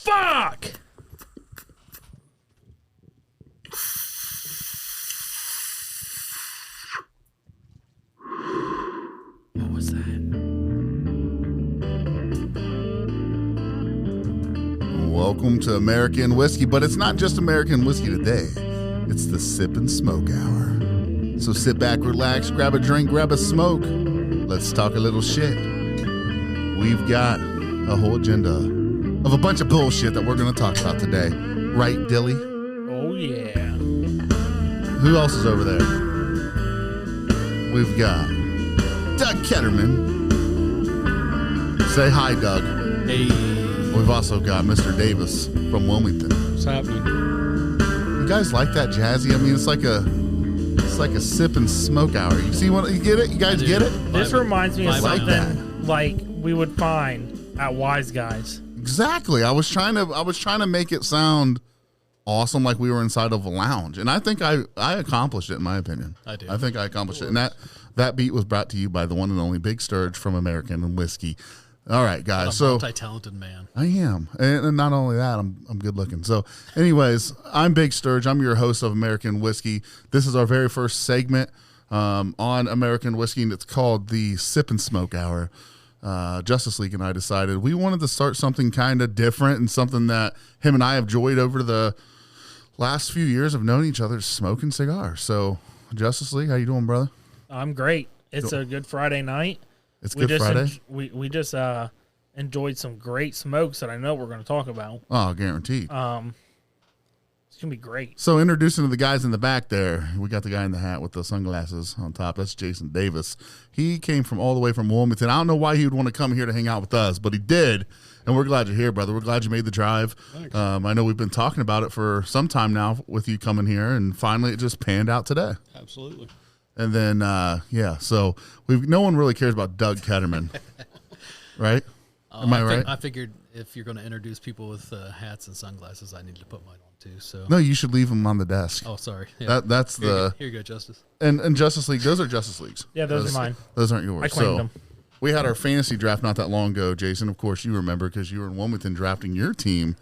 Fuck! What was that? Welcome to American Whiskey, but it's not just American Whiskey today. It's the Sip and Smoke Hour. So sit back, relax, grab a drink, grab a smoke. Let's talk a little shit. We've got a whole agenda of a bunch of bullshit that we're going to talk about today. Right, Dilly? Oh, yeah. Who else is over there? We've got Doug Ketterman. Say hi, Doug. Hey. We've also got Mr. Davis from Wilmington. What's happening? You guys like that jazzy? I mean, it's like a sip and smoke hour. You see what? You get it? You guys get it? This reminds me of like something like we would find at Wise Guys. Exactly. I was trying to make it sound awesome, like we were inside of a lounge, and I think I accomplished it in my opinion. I do. I think I accomplished it, and that beat was brought to you by the one and only Big Sturge from American Whiskey. All right, guys. I'm a multi-talented man. I am, and not only that, I'm good looking. So, anyways, I'm Big Sturge. I'm your host of American Whiskey. This is our very first segment on American Whiskey, and it's called the Sip and Smoke Hour. Justice League and I decided we wanted to start something kind of different and something that him and I have enjoyed over the last few years of knowing each other, smoking cigars. So, Justice League, how you doing, brother? I'm great. It's a good Friday night. It's Good Friday. We just enjoyed some great smokes that I know we're going to talk about. Oh, guaranteed. It's going to be great. So introducing to the guys in the back there, we got the guy in the hat with the sunglasses on top. That's Jason Davis. He came from all the way from Wilmington. I don't know why he would want to come here to hang out with us, but he did. And we're glad you're here, brother. We're glad you made the drive. I know we've been talking about it for some time now with you coming here, and finally it just panned out today. Absolutely. And then, so no one really cares about Doug Ketterman, right? Am I right? I figured if you're going to introduce people with hats and sunglasses, I need to put mine on too. So No, you should leave them on the desk. Oh, sorry. Yeah. That's Here you go, Justice. And Justice League, those are Justice Leagues. Yeah, those are mine. Those aren't yours. I claimed them. We had our fantasy draft not that long ago, Jason. Of course, you remember because you were in Wilmington drafting your team.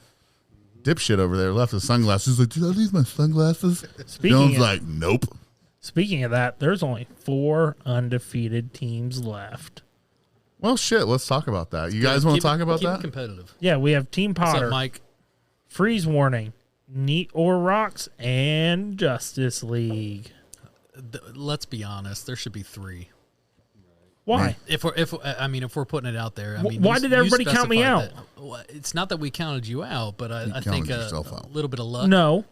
Dipshit over there left his sunglasses. He's like, did I leave my sunglasses? Dylan's like, nope. Speaking of that, there's only 4 undefeated teams left. Well, shit, let's talk about that. You guys want to talk about keep that? It competitive. Yeah, we have Team What's Potter, up, Mike? Freeze Warning, Neat or Rocks, and Justice League. Let's be honest. There should be 3. Why? If we're putting it out there, why did everybody count me out? It's not that we counted you out, but I think a little bit of luck. No.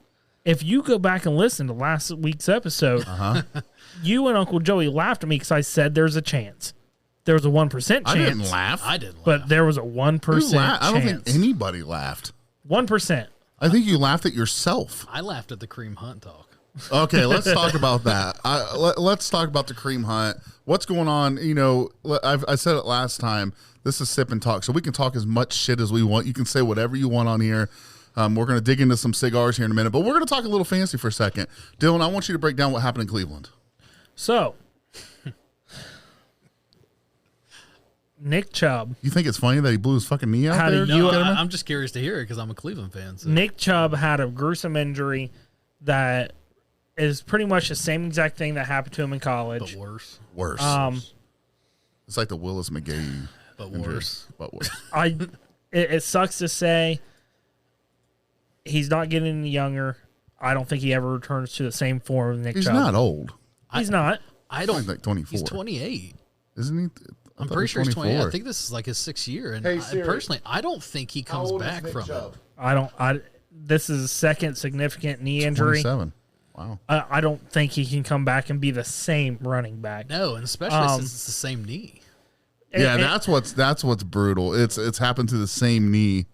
If you go back and listen to last week's episode, you and Uncle Joey laughed at me because I said there's a chance. There was a 1% chance. I didn't laugh. But there was a 1% chance. I don't think anybody laughed. 1%. I think you laughed at yourself. I laughed at the cream hunt talk. Okay, let's talk about that. Let's talk about the cream hunt. What's going on? You know, I said it last time. This is Sip and Talk, so we can talk as much shit as we want. You can say whatever you want on here. We're going to dig into some cigars here in a minute, but we're going to talk a little fancy for a second. Dylan, I want you to break down what happened in Cleveland. So, Nick Chubb. You think it's funny that he blew his fucking knee out there? No, I'm just curious to hear it because I'm a Cleveland fan. So. Nick Chubb had a gruesome injury that is pretty much the same exact thing that happened to him in college. But worse. Worse. It's like the Willis McGahee. But injury. worse. But worse. It sucks to say. He's not getting any younger. I don't think he ever returns to the same form of Nick Chubb. He's not old. He's not. I don't. He's like 24. He's 28. Isn't he? I'm pretty sure he's 28. I think this is like his 6th year. And personally, I don't think he comes back from it. This is his second significant knee injury. 27. Wow. I don't think he can come back and be the same running back. No, and especially since it's the same knee. Yeah, that's what's brutal. It's happened to the same knee.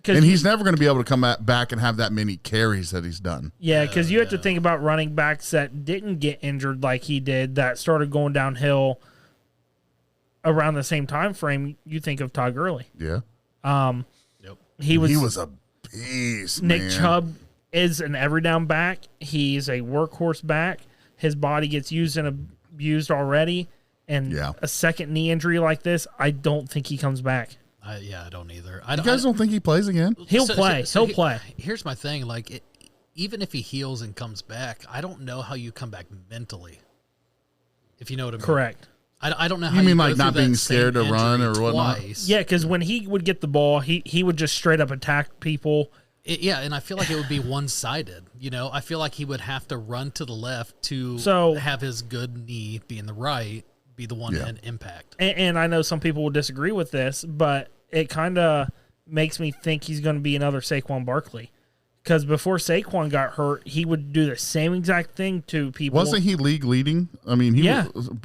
And he's never going to be able to come back and have that many carries that he's done. Yeah, because you have to think about running backs that didn't get injured like he did, that started going downhill around the same time frame. You think of Todd Gurley. Yeah. Yep. He was a beast. Nick Chubb is an every down back. He's a workhorse back. His body gets used and abused already. And a second knee injury like this, I don't think he comes back. I don't either. You guys don't think he plays again? He'll play. He'll play. Here's my thing. Like, even if he heals and comes back, I don't know how you come back mentally. If you know what I mean. Correct. I don't know how you mean like not being scared to run or whatnot? Yeah, because when he would get the ball, he would just straight up attack people. And I feel like it would be one-sided. You know, I feel like he would have to run to the left to have his good knee be in the right, be the one to impact. And I know some people will disagree with this, but it kind of makes me think he's going to be another Saquon Barkley. Because before Saquon got hurt, he would do the same exact thing to people. Wasn't he league leading? I mean,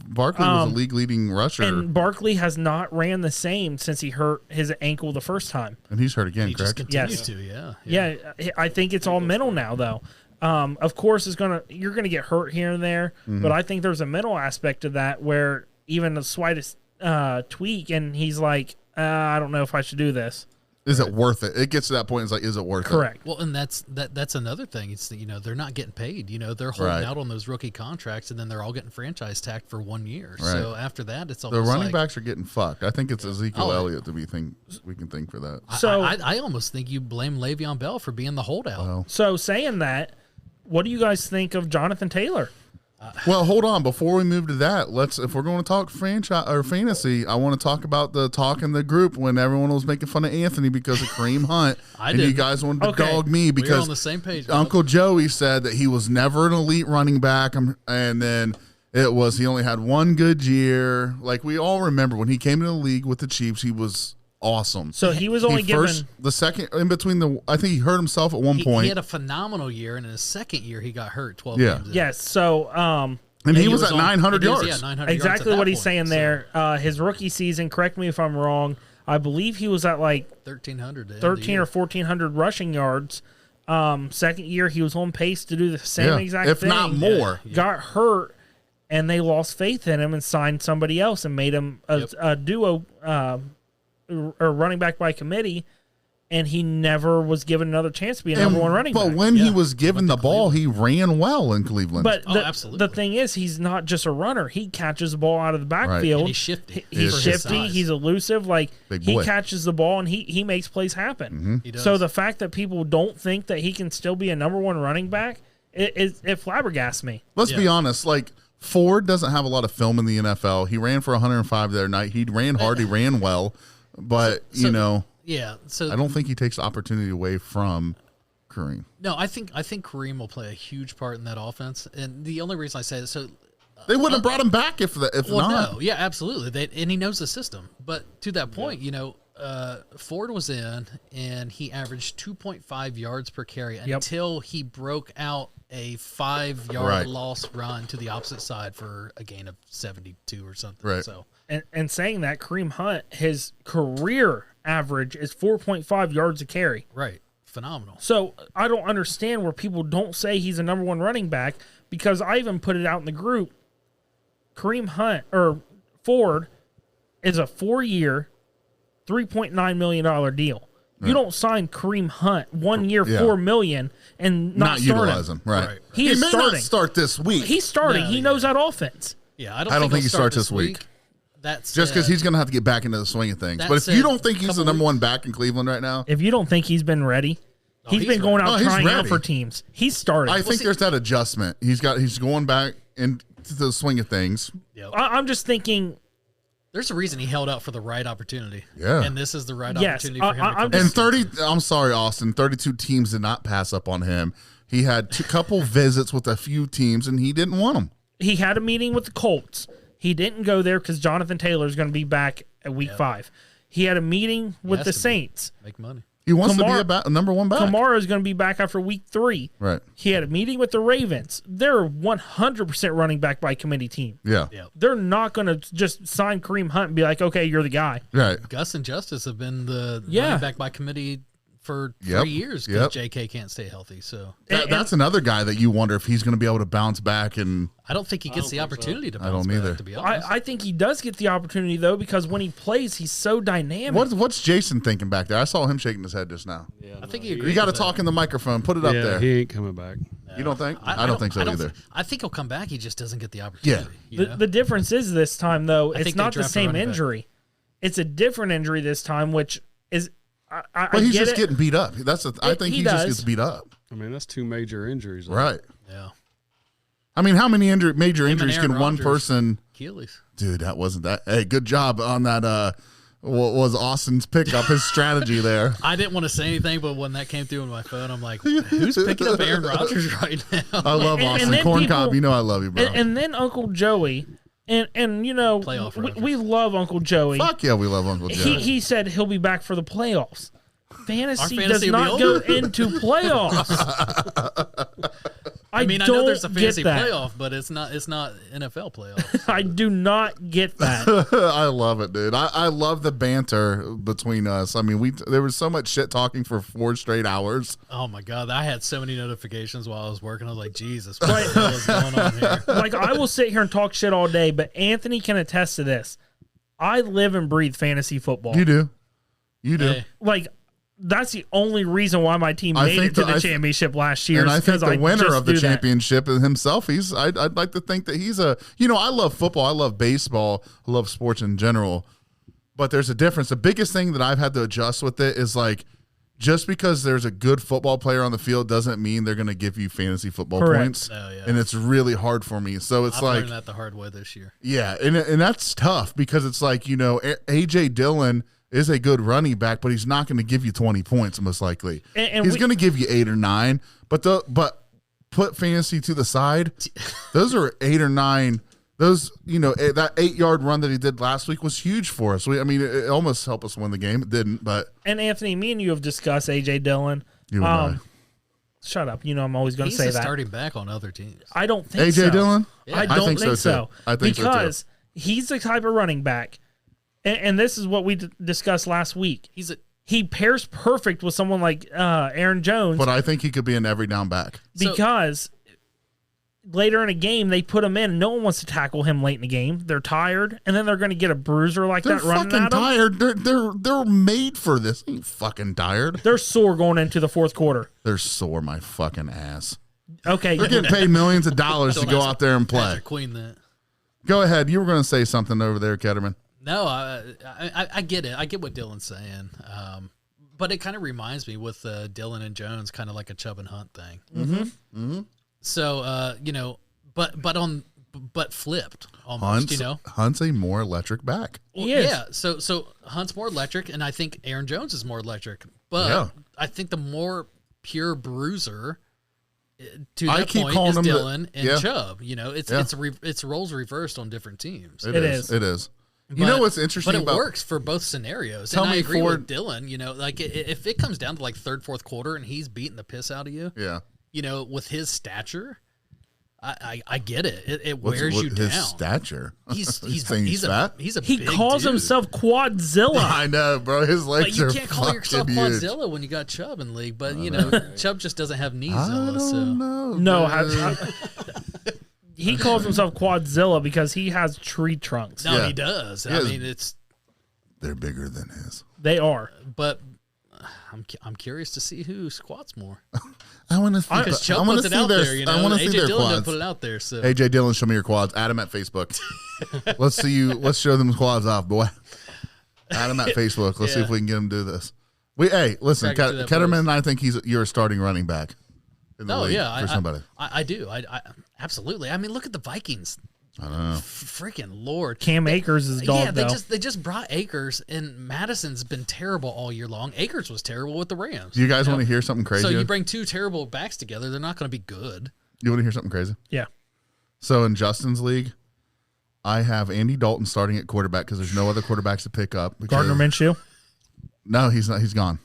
Barkley was a league leading rusher. And Barkley has not ran the same since he hurt his ankle the first time. And he's hurt again, he correct? Just continues to, Yeah, I think it's all mental now, though. Of course, you're gonna get hurt here and there, but I think there's a mental aspect to that where even the slightest tweak, and he's like, I don't know if I should do this. Is it worth it? It gets to that point. It's like, is it worth it? Correct. Well, and that's another thing. It's they're not getting paid. They're holding out on those rookie contracts, and then they're all getting franchise tagged for 1 year. Right. So after that, it's almost the running backs are getting fucked. I think it's Ezekiel Elliott we can think for that. So I almost think you blame Le'Veon Bell for being the holdout. Well, so saying that, what do you guys think of Jonathan Taylor? Well, hold on. Before we move to that, if we're going to talk franchise or fantasy, I want to talk about the talk in the group when everyone was making fun of Anthony because of Kareem Hunt. And you guys wanted to dog me because we were on the same page. Uncle Joey said that he was never an elite running back, and then he only had one good year. Like we all remember when he came into the league with the Chiefs, he was awesome. So he was only given the second in between I think he hurt himself at one point. He had a phenomenal year, and in his second year he got hurt 12 games in. Yes. So and he was at 900 yards. 900 exactly yards what he's saying there. His rookie season, correct me if I'm wrong, I believe he was at like 1,300 or 1,400 rushing yards. Second year he was on pace to do the same exact if thing. If not more. Got hurt, and they lost faith in him and signed somebody else and made him a duo or running back by committee, and he never was given another chance to be a number one running back. But when he was given the ball, he ran well in Cleveland. But absolutely. The thing is, he's not just a runner. He catches the ball out of the backfield. And he's shifty. He's shifty. He's elusive. Like he catches the ball and he makes plays happen. Mm-hmm. He does. So the fact that people don't think that he can still be a number one running back, it flabbergasts me. Let's be honest. Like Ford doesn't have a lot of film in the NFL. He ran for 105 the other night. He ran hard. He ran well. But, so I don't think he takes the opportunity away from Kareem. No, I think Kareem will play a huge part in that offense. And the only reason I say this, they wouldn't have brought him back if not. No, yeah, absolutely. And he knows the system. But to that point, Ford was in, and he averaged 2.5 yards per carry until he broke out a 5-yard loss run to the opposite side for a gain of 72 or something. Right. So. And saying that, Kareem Hunt, his career average is 4.5 yards a carry. Right. Phenomenal. So I don't understand where people don't say he's a number one running back, because I even put it out in the group. Kareem Hunt, or Ford, is a 4-year, $3.9 million deal. Right. You don't sign Kareem Hunt 1 year, $4 million, and not utilize him. Right. He is may starting. Not start this week. He's starting. He knows that offense. Yeah, I don't think he starts this week. That's just because he's going to have to get back into the swing of things. But if you don't think he's the number one back in Cleveland right now, if you don't think he's been ready, he's been going out trying out for teams. He's starting. I think there's that adjustment. He's going back into the swing of things. Yep. I'm just thinking. There's a reason he held out for the right opportunity. Yeah. And this is the right opportunity for him to come. I'm sorry, Austin, 32 teams did not pass up on him. He had a couple visits with a few teams, and he didn't want them. He had a meeting with the Colts. He didn't go there because Jonathan Taylor is going to be back at week 5. He had a meeting with the Saints. Make money. He wants to be a number one back. Kamara is going to be back after week 3. Right. He had a meeting with the Ravens. They're 100% running back by committee team. Yeah. They're not going to just sign Kareem Hunt and be like, okay, you're the guy. Right. Gus and Justice have been the running back by committee for 3 years because JK can't stay healthy. So that's another guy that you wonder if he's going to be able to bounce back. And I don't think he gets the opportunity to bounce back, to be honest. I think he does get the opportunity, though, because when he plays, he's so dynamic. What's Jason thinking back there? I saw him shaking his head just now. Yeah, I think he agrees. You got to talk in the microphone. Put it up there. He ain't coming back. No. You don't think? I don't think so either. I think he'll come back. He just doesn't get the opportunity. Yeah. The difference is this time, though, it's not the same injury. It's a different injury this time, which is but he's just getting beat up. I think he just gets beat up. I mean, that's 2 major injuries. Right. Yeah. I mean, how many major injuries can one person? Achilles. Dude, that wasn't that. Hey, good job on that. What was Austin's pickup? His strategy there. I didn't want to say anything, but when that came through on my phone, I'm like, who's picking up Aaron Rodgers right now? I love Austin. Corn Cob, you know I love you, bro. And then Uncle Joey, and you know, we love Uncle Joey. Fuck yeah, we love Uncle Joey. He said he'll be back for the playoffs. Fantasy does not go into playoffs. I mean, I know there's a fantasy playoff, but it's not NFL playoffs. I do not get that. I love it, dude. I love the banter between us. I mean, there was so much shit talking for 4 straight hours. Oh my god, I had so many notifications while I was working. I was like, Jesus, what the hell is going on here? Like, I will sit here and talk shit all day, but Anthony can attest to this. I live and breathe fantasy football. You do. Hey. Like, that's the only reason why my team made it to the championship last year. And I think the winner of the championship himself, I'd like to think that he's I love football. I love baseball. I love sports in general. But there's a difference. The biggest thing that I've had to adjust with it is like, just because there's a good football player on the field doesn't mean they're going to give you fantasy football points. Oh, yeah. And it's really hard for me. So it's I've learned that the hard way this year. Yeah, and that's tough because it's like, A.J. Dillon is a good running back, but he's not going to give you 20 points most likely. And he's going to give you 8 or 9, but put fantasy to the side. Those are 8 or 9. Those, that 8-yard run that he did last week was huge for us. It almost helped us win the game. It didn't, but. And Anthony, me and you have discussed A.J. Dillon. Shut up. I'm always going to say that. He's starting back on other teams. I don't think A.J. Dillon? Yeah. I don't think so. I think so too. Because he's the type of running back. And this is what we discussed last week. He pairs perfect with someone like Aaron Jones. But I think he could be an every down back. Because later in a game, they put him in. And no one wants to tackle him late in the game. They're tired. And then they're going to get a bruiser like that running at them. They're fucking tired. They're made for this. They ain't fucking tired. They're sore going into the fourth quarter. They're sore, my fucking ass. Okay. They're getting paid millions of dollars to go out there and play. Queen that. Go ahead. You were going to say something over there, Ketterman. No, I get it. I get what Dylan's saying. But it kind of reminds me with Dylan and Jones, kind of like a Chubb and Hunt thing. Mm-hmm. Mm-hmm. So, but flipped almost, Hunt's a more electric back. Well, yeah. So Hunt's more electric, and I think Aaron Jones is more electric. But I think the more pure bruiser to that point is Dylan and Chubb. It's roles reversed on different teams. It is. But, what's interesting? But it works for both scenarios. And I agree with Dylan. If it comes down to like third, fourth quarter, and he's beating the piss out of you, with his stature, I get it. It wears you down. His stature. He's fat. He calls himself Quadzilla. I know, bro. His legs are. But you can't call yourself Quadzilla when you got Chubb in league. But Chubb just doesn't have kneezilla. He calls himself Quadzilla because he has tree trunks. No, he does. I mean, they're bigger than his. They are. But I'm curious to see who squats more. I want to see. Because Chubb puts it out there. I want to see their quads. Put it out there. So AJ Dillon, show me your quads. Add them at Facebook. Let's see you. Let's show them quads off, boy. Add them at Facebook. Let's see if we can get them to do this. Listen, Ketterman and I think you're a starting running back. For somebody. I do. I absolutely. I mean, look at the Vikings. I don't know. Freaking Lord. Cam Akers is dog, though. They just brought Akers, and Madison's been terrible all year long. Akers was terrible with the Rams. Do you guys want to hear something crazy? So you bring two terrible backs together, they're not going to be good. You want to hear something crazy? Yeah. So in Justin's league, I have Andy Dalton starting at quarterback because there's no other quarterbacks to pick up. Gardner Minshew? No, he's not. He's gone.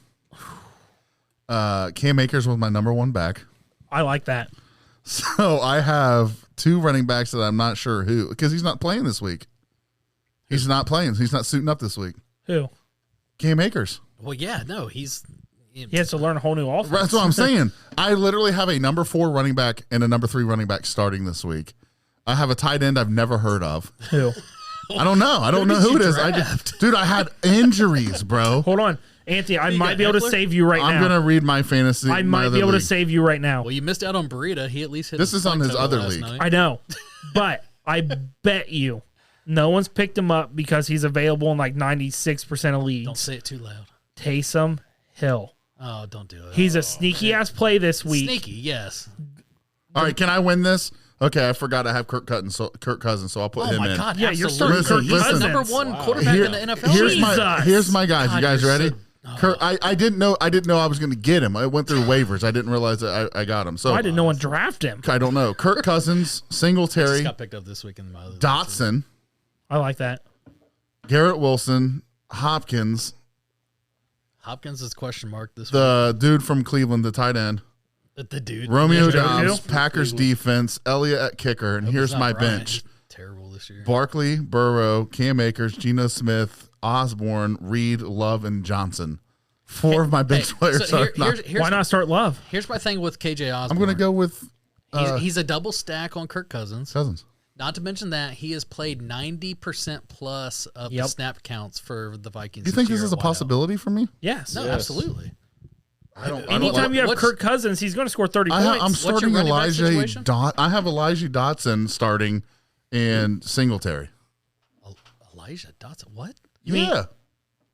Cam Akers was my number 1 back. I like that. So I have 2 running backs that I'm not sure who, because he's not playing this week. He's not playing. He's not suiting up this week. Who? Cam Akers. Well, yeah, no, he has to learn a whole new offense. That's what I'm saying. I literally have a number 4 running back and a number 3 running back starting this week. I have a tight end I've never heard of. Who? I don't know. I don't know who it is. Dude, I had injuries, bro. Hold on. Anthony, I might be able to save you right now. I'm going to read my fantasy. I might be able to save you right now. Well, you missed out on Burita. He at least hit This is on his other league. night. I know. But I bet you No one's picked him up because he's available in like 96% of leagues. Don't say it too loud. Taysom Hill. Oh, don't do it. He's a sneaky ass play this week. Sneaky, yes. All right, can I win this? Okay, I forgot I have Kirk Cousins, so I'll put him Oh my in. God! Yeah, you're absolutely. starting Kirk He's Cousins. the number one quarterback in the NFL. Here's my guys. You God, guys you're ready? so- Kirk, I didn't know I was going to get him. I went through waivers. I didn't realize that I got him. So Why did no one draft him? I don't know. Kirk Cousins, Singletary, Just got picked up this week in my other league, Dotson, I like that. Garrett Wilson, Hopkins, Hopkins is question mark this the dude from Cleveland, the tight end, week. The dude. Romeo Yeah, Dobbs, Joe. Packers defense, Elliott at kicker, and Hope here's it's not my Bryant. bench. He's terrible this year. Barkley, Burrow, Cam Akers, Geno Smith, Osborne, Reed, Love, and Johnson. Four of my bench players so are not. Why not start Love? Here's my thing with KJ Osborne. I'm going to go with He's a double stack on Kirk Cousins. Cousins. Not to mention that he has played 90% plus of the snap counts for the Vikings. Do you think this this year is a wideout. possibility for me? Yes. No, Yes. absolutely. Anytime you have what's- Kirk Cousins, he's going to score 30 points. I'm What's your starting running back Elijah situation? I have Elijah Dotson starting and Singletary. Elijah Dotson. What? Yeah.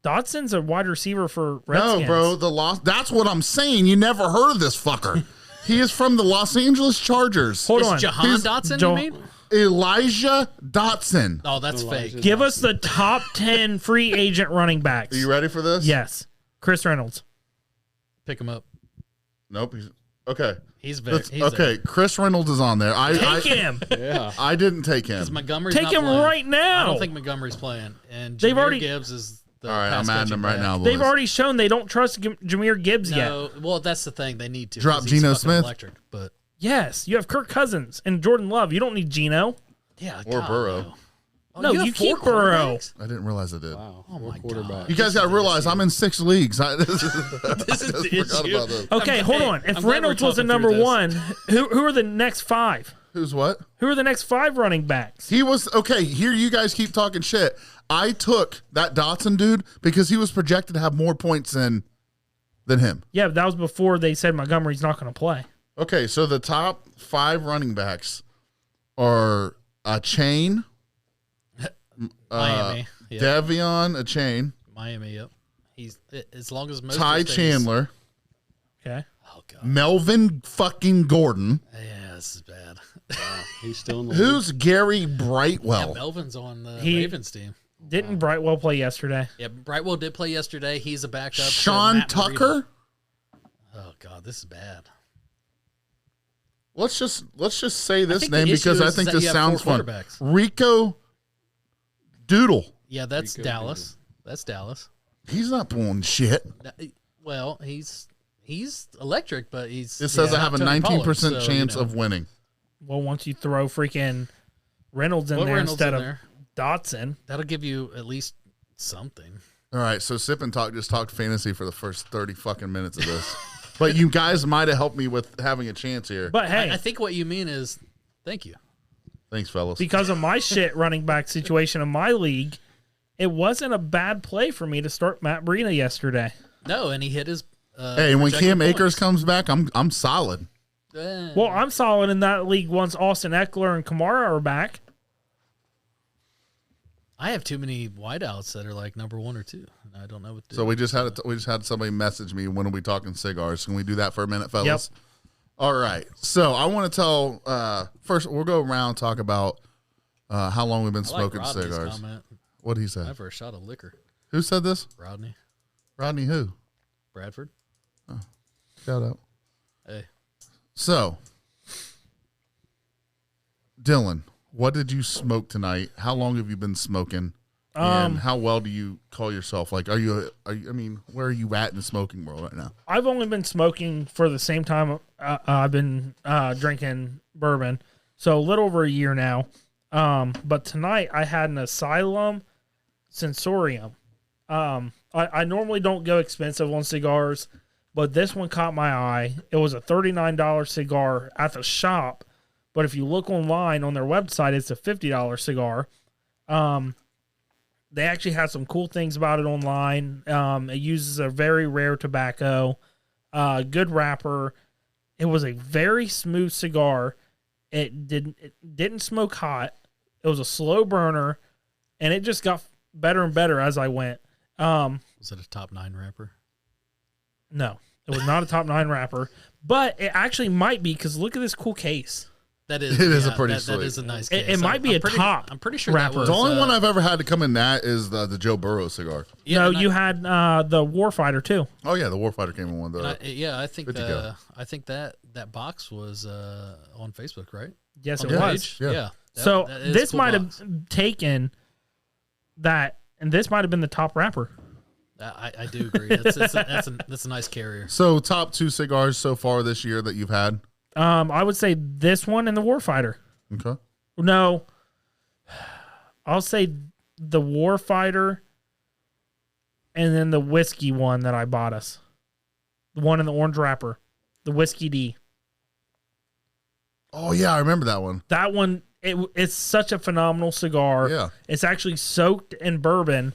Dotson's a wide receiver for Redskins. No, bro. That's what I'm saying. You never heard of this fucker. He is from the Los Angeles Chargers. Hold Is on. Jahan Dotson, Jo- you mean? Elijah Dotson. Oh, that's Elijah fake. Give us the top 10 free agent running backs. Are you ready for this? Yes. Chris Reynolds. Pick him up. Nope. Okay. He's very. Let's- He's okay. Chris Reynolds is on there. Take him. Yeah. I didn't take him. Because Montgomery's Take not him playing. right now. I don't think Montgomery's playing. And They've Jahmyr already- Gibbs is the All right. pass I'm adding catching him right back. now, boys. They've already shown they don't trust Jameer Gibbs yet. No, well, that's the thing. They need to. Drop 'cause he's Geno fucking Smith? Electric, but Yes. You have Kirk Cousins and Jordan Love. You don't need Geno. yeah, Or God, Burrow. no. Oh, No, have you four keep Burrow. quarterbacks? I didn't realize I did. Wow. Oh We're my quarterback. God. You guys got to realize I'm in 6 leagues. This is forgot the issue. about this. Okay, hold hey, on. I'm If glad Reynolds we're was the talking number through this. one, who are the next 5? Who's what? Who are the next 5 running backs? He was okay. Here, you guys keep talking shit. I took that Dotson dude because he was projected to have more points than him. Yeah, but that was before they said Montgomery's not going to play. Okay, so the top 5 running backs are a chain, Miami. Yep. Devion, a chain, Miami. Yep. He's as long as most Ty Chandler, Okay. Oh God. Melvin fucking Gordon. Yeah, this is bad. He's still in the Who's Gary Yeah, Brightwell? Melvin's on the He- Ravens team. Didn't Brightwell play yesterday? Yeah, Brightwell did play yesterday. He's a backup. to Sean Matt Mariota. Tucker. Oh God, this is bad. Let's just say this think the name issue because I is think that this you have sounds 4 fun. quarterbacks. Rico Doodle. Yeah, that's Rico Dallas. That's Dallas. He's not pulling shit. Well, he's electric, but he's. It says I have a not Tony 19% Pollard, so, chance you know. of winning. Well, once you throw freaking Reynolds in Put there Reynolds instead in of there. Dotson. That'll give you at least something. All right, so Sip and Talk just talked fantasy for the first 30 fucking minutes of this. But you guys might have helped me with having a chance here. But hey, I think what you mean is, thank you. Thanks, fellas. because of my shit running back situation in my league, it wasn't a bad play for me to start Matt Breida yesterday. No, and he hit his. Hey, when projected Cam Akers points. comes back, I'm solid. Well, I'm solid in that league once Austin Eckler and Kamara are back. I have too many wideouts that are like number 1 or 2. And I don't know what to do. So we just had somebody message me, when are we talking cigars? Can we do that for a minute, fellas? Yep. All right. So I want to tell first we'll go around and talk about how long we've been I smoking like Rodney's cigars. comment. What did he say? Never a shot of liquor. Who said this? Rodney Rodney who? Bradford. Shout out. Hey, So, Dylan, what did you smoke tonight? How long have you been smoking? And how well do you call yourself? Like, are you? I mean, where are you at in the smoking world right now? I've only been smoking for the same time I've been drinking bourbon, so a little over a year now. But tonight I had an Asylum Sensorium. I normally don't go expensive on cigars, but this one caught my eye. It was a $39 cigar at the shop, but if you look online on their website, it's a $50 cigar. They actually have some cool things about it online. It uses a very rare tobacco, good wrapper. It was a very smooth cigar. It didn't smoke hot. It was a slow burner. and it just got better and better as I went. Was it a top 9 wrapper? No, it was not a top 9 wrapper, but it actually might be because look at this cool case. That is, it is a pretty sweet. That is a nice case. It might be top. I'm pretty sure wrapper. that was The only one I've ever had to come in that is the Joe Burrow cigar. Yeah, you had the Warfighter too. Oh yeah, the Warfighter came in one of the. I think that box was on Facebook, right? Yes, on it was. page? Yeah. So that is this cool might box. have taken that, and this might have been the top wrapper. I do agree. That's a nice carrier. So top 2 cigars so far this year that you've had. I would say this one and the Warfighter. Okay. No, I'll say the Warfighter, and then the whiskey one that I bought us, the one in the orange wrapper, the Whiskey D. Oh yeah, I remember that one. That one, it's such a phenomenal cigar. Yeah. It's actually soaked in bourbon,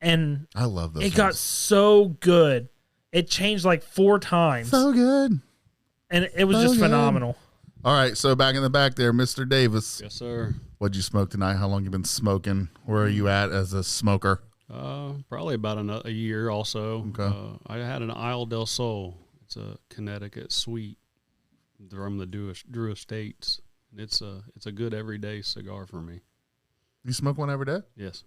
and I love those. it got so good. It changed like 4 times, so good. and it was just good. phenomenal. All right, so back in the back there, Mr. Davis. Yes, sir. What'd you smoke tonight? How long you been smoking? Where are you at as a smoker? Probably about a year also. Okay. I had an Isle del Sol. It's a Connecticut sweet from the Drew Estates. It's a good everyday cigar for me. You smoke one every day? Yes.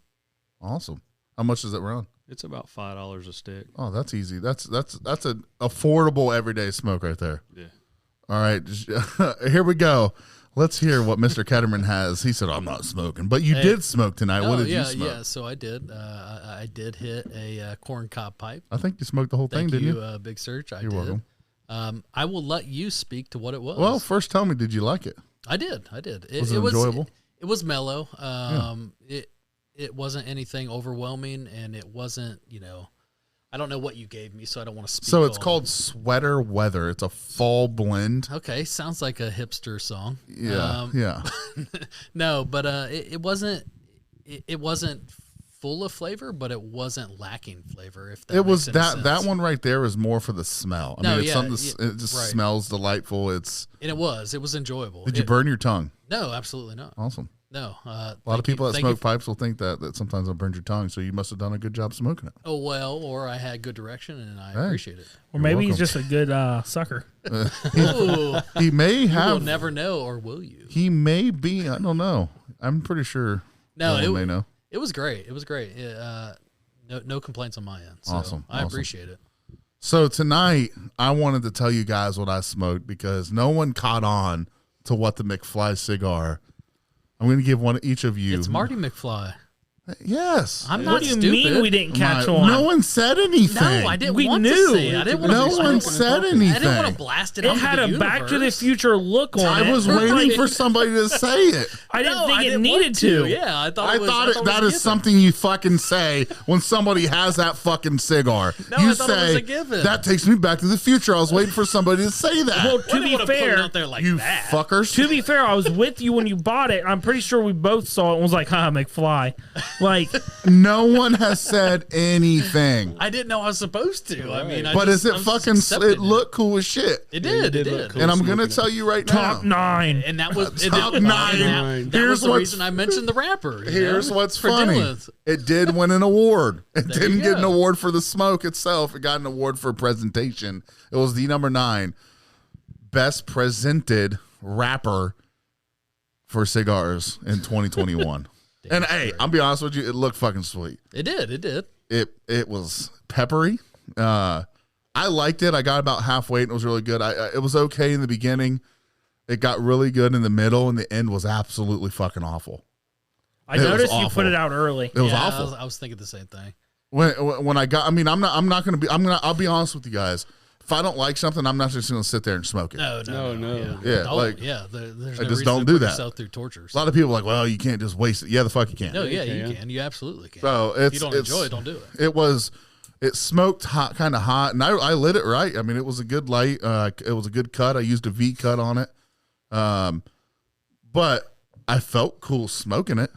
Awesome. How much does it run? It's about $5 a stick. Oh, that's easy. That's an affordable everyday smoke right there. Yeah. All right, here we go. Let's hear what Mr. Ketterman has. He said, "I'm not smoking," but you did smoke tonight. What did you smoke? Yeah, so I did. I did hit a corn cob pipe. I think you smoked the whole thing, Thank didn't you, you? Big Search. I You're did. welcome. I will let you speak to what it was. Well, first tell me, did you like it? I did. Was it enjoyable? It was mellow. It wasn't anything overwhelming, and it wasn't, I don't know what you gave me, so I don't want to speak. So it's called Sweater Weather. It's a fall blend. Okay, sounds like a hipster song. Yeah, yeah. No, but it wasn't. It wasn't full of flavor, but it wasn't lacking flavor. If that It was makes any sense. that one right there is more for the smell. I mean, it's something. It just right. smells delightful. And it was enjoyable. Did you burn your tongue? No, absolutely not. Awesome. No, a lot of people that smoke pipes will think that sometimes it'll burn your tongue. So you must have done a good job smoking it. Oh well, or I had good direction, and I appreciate it. Or maybe he's just a good sucker. He may have. You will never know, or will you? He may be. I don't know. I'm pretty sure. No, it may know. It was great. It was great. No complaints on my end. So Awesome. I appreciate it. So tonight, I wanted to tell you guys what I smoked because no one caught on to what the McFly cigar. I'm going to give each of you. It's Marty McFly. Yes. I'm not What do you stupid. mean we didn't catch on? No one said anything. No, I didn't We want knew. to say it. I didn't want No to, one said anything. I didn't want to blast it. It out had into a the Back to the universe. Future look on it. I was waiting for somebody to say it. I didn't No, think I it didn't needed want to. Yeah, I thought I it was. thought that is something you fucking say when somebody has that fucking cigar. No, you I thought it was say, a given. that takes me back to the future. I was waiting for somebody to say that. Well, to be fair, out there like you that. fuckers. to be fair, I was with you when you bought it. I'm pretty sure we both saw it and was like, McFly. Like, No one has said anything. I didn't know I was supposed to. I mean, But is it fucking? It looked cool as shit. It did. It look did. cool. And I'm gonna smoking tell you right top now. 9. And that was Top and nine. That Here's was the what's- reason I mentioned the rapper. you Here's know, what's for funny. doing it. It did win an award. It There didn't you get an go. award for the smoke itself. It got an award for presentation. It was the number 9 best presented rapper for cigars in 2021. And hey, I'll be honest with you, it looked fucking sweet. It did. It did. It was peppery. I liked it. I got about halfway and it was really good. It was okay in the beginning. It got really good in the middle, and the end was absolutely fucking awful. I It was noticed you awful. put it out early. It was Yeah, awful. I was thinking the same thing. When I got, I mean, I'll be honest with you guys. If I don't like something, I'm not just going to sit there and smoke it. No. Yeah, Don't, like, there's I no just reason don't to do put that. yourself through torture. A lot of people are like, well, you can't just waste it. Yeah, the fuck you can. No, yeah, you can. can. You absolutely can. So if you don't enjoy it, don't do it. It smoked hot, kind of hot, and I lit it right. I mean, it was a good light. It was a good cut. I used a V cut on it. But I felt cool smoking it.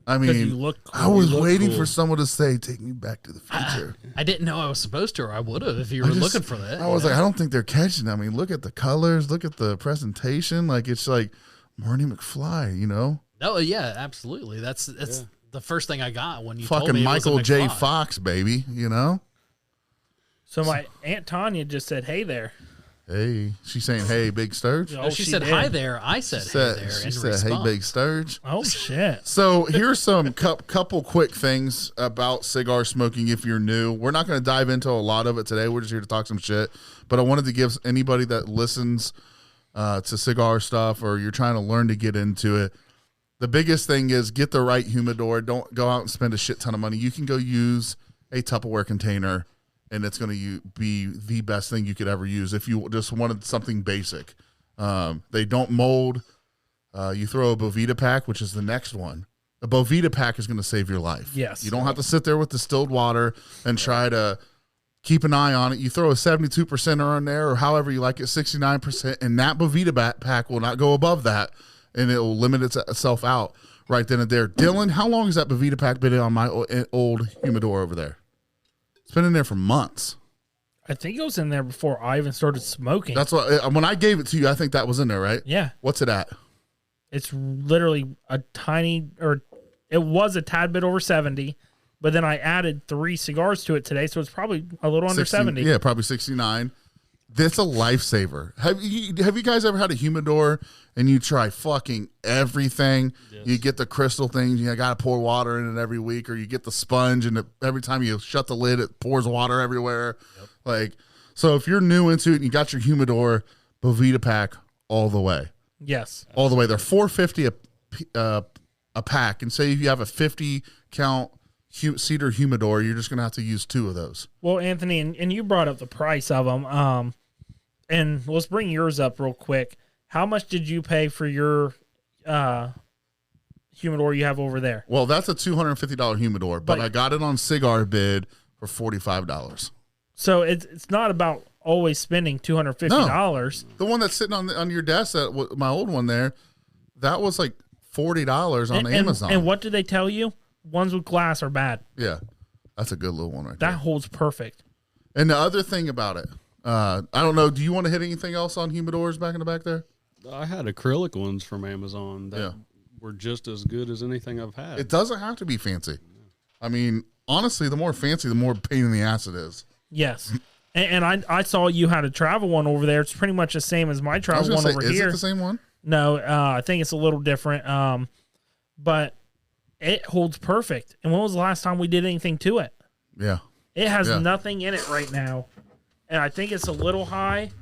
I Because you mean, look cool. I was You look waiting cool. for someone to say, "Take me back to the future." I didn't know I was supposed to, or I would have if you were looking for that. I was like, I don't think they're catching it. I mean, look at the colors, look at the presentation. Like, it's like Marty McFly, you know? Oh yeah, absolutely. That's the first thing I got when you told fucking me Michael it was a J. McFly. Fox, baby. You know. So my Aunt Tanya just said, "Hey there." Hey, she's saying, "Hey, Big Sturge." Oh, she said did. hi there. I said, hey there. She in said, response. "Hey, Big Sturge." Oh shit. So here's some couple quick things about cigar smoking if you're new. We're not going to dive into a lot of it today. We're just here to talk some shit. But I wanted to give anybody that listens to cigar stuff or you're trying to learn to get into it, the biggest thing is get the right humidor. Don't go out and spend a shit ton of money. You can go use a Tupperware container, and it's going to be the best thing you could ever use if you just wanted something basic. They don't mold. You throw a Bovita pack, which is the next one. A Bovita pack is going to save your life. Yes. You don't have to sit there with distilled water and try to keep an eye on it. You throw a 72% on there or however you like it, 69%, and that Bovita pack will not go above that, and it will limit itself out right then and there. Dylan, how long has that Bovita pack been on my old humidor over there? It's been in there for months. I think it was in there before I even started smoking. That's what when I gave it to you, I think that was in there, right? Yeah. What's it at? It's literally a tiny, or it was a tad bit over 70, but then I added 3 cigars to it today, so it's probably a little under 70. Yeah, probably 69. That's a lifesaver. Have you guys ever had a humidor and you try fucking everything? Yes. You get the crystal things, you got to pour water in it every week, or you get the sponge and every time you shut the lid, it pours water everywhere. Yep. Like, so if you're new into it and you got your humidor, Bovita pack all the way. Yes. All the way. They're $4.50 a pack. And say if you have a 50 count cedar humidor, you're just going to have to use 2 of those. Well, Anthony, and you brought up the price of them. And let's bring yours up real quick. How much did you pay for your humidor you have over there? Well, that's a $250 humidor, but I got it on Cigar Bid for $45. So it's not about always spending $250. No. The one that's sitting on your desk, my old one there, that was like $40 on Amazon. And what did they tell you? Ones with glass are bad. Yeah. That's a good little one right there. That holds perfect. And the other thing about it, I don't know, do you want to hit anything else on humidors back in the back there? I had acrylic ones from Amazon that were just as good as anything I've had. It doesn't have to be fancy. I mean, honestly, the more fancy, the more pain in the ass it is. Yes. And I saw you had a travel one over there. It's pretty much the same as my travel one over here. Is it the same one? No, I think it's a little different. But it holds perfect. And when was the last time we did anything to it? Yeah. It has nothing in it right now. And I think it's a little high,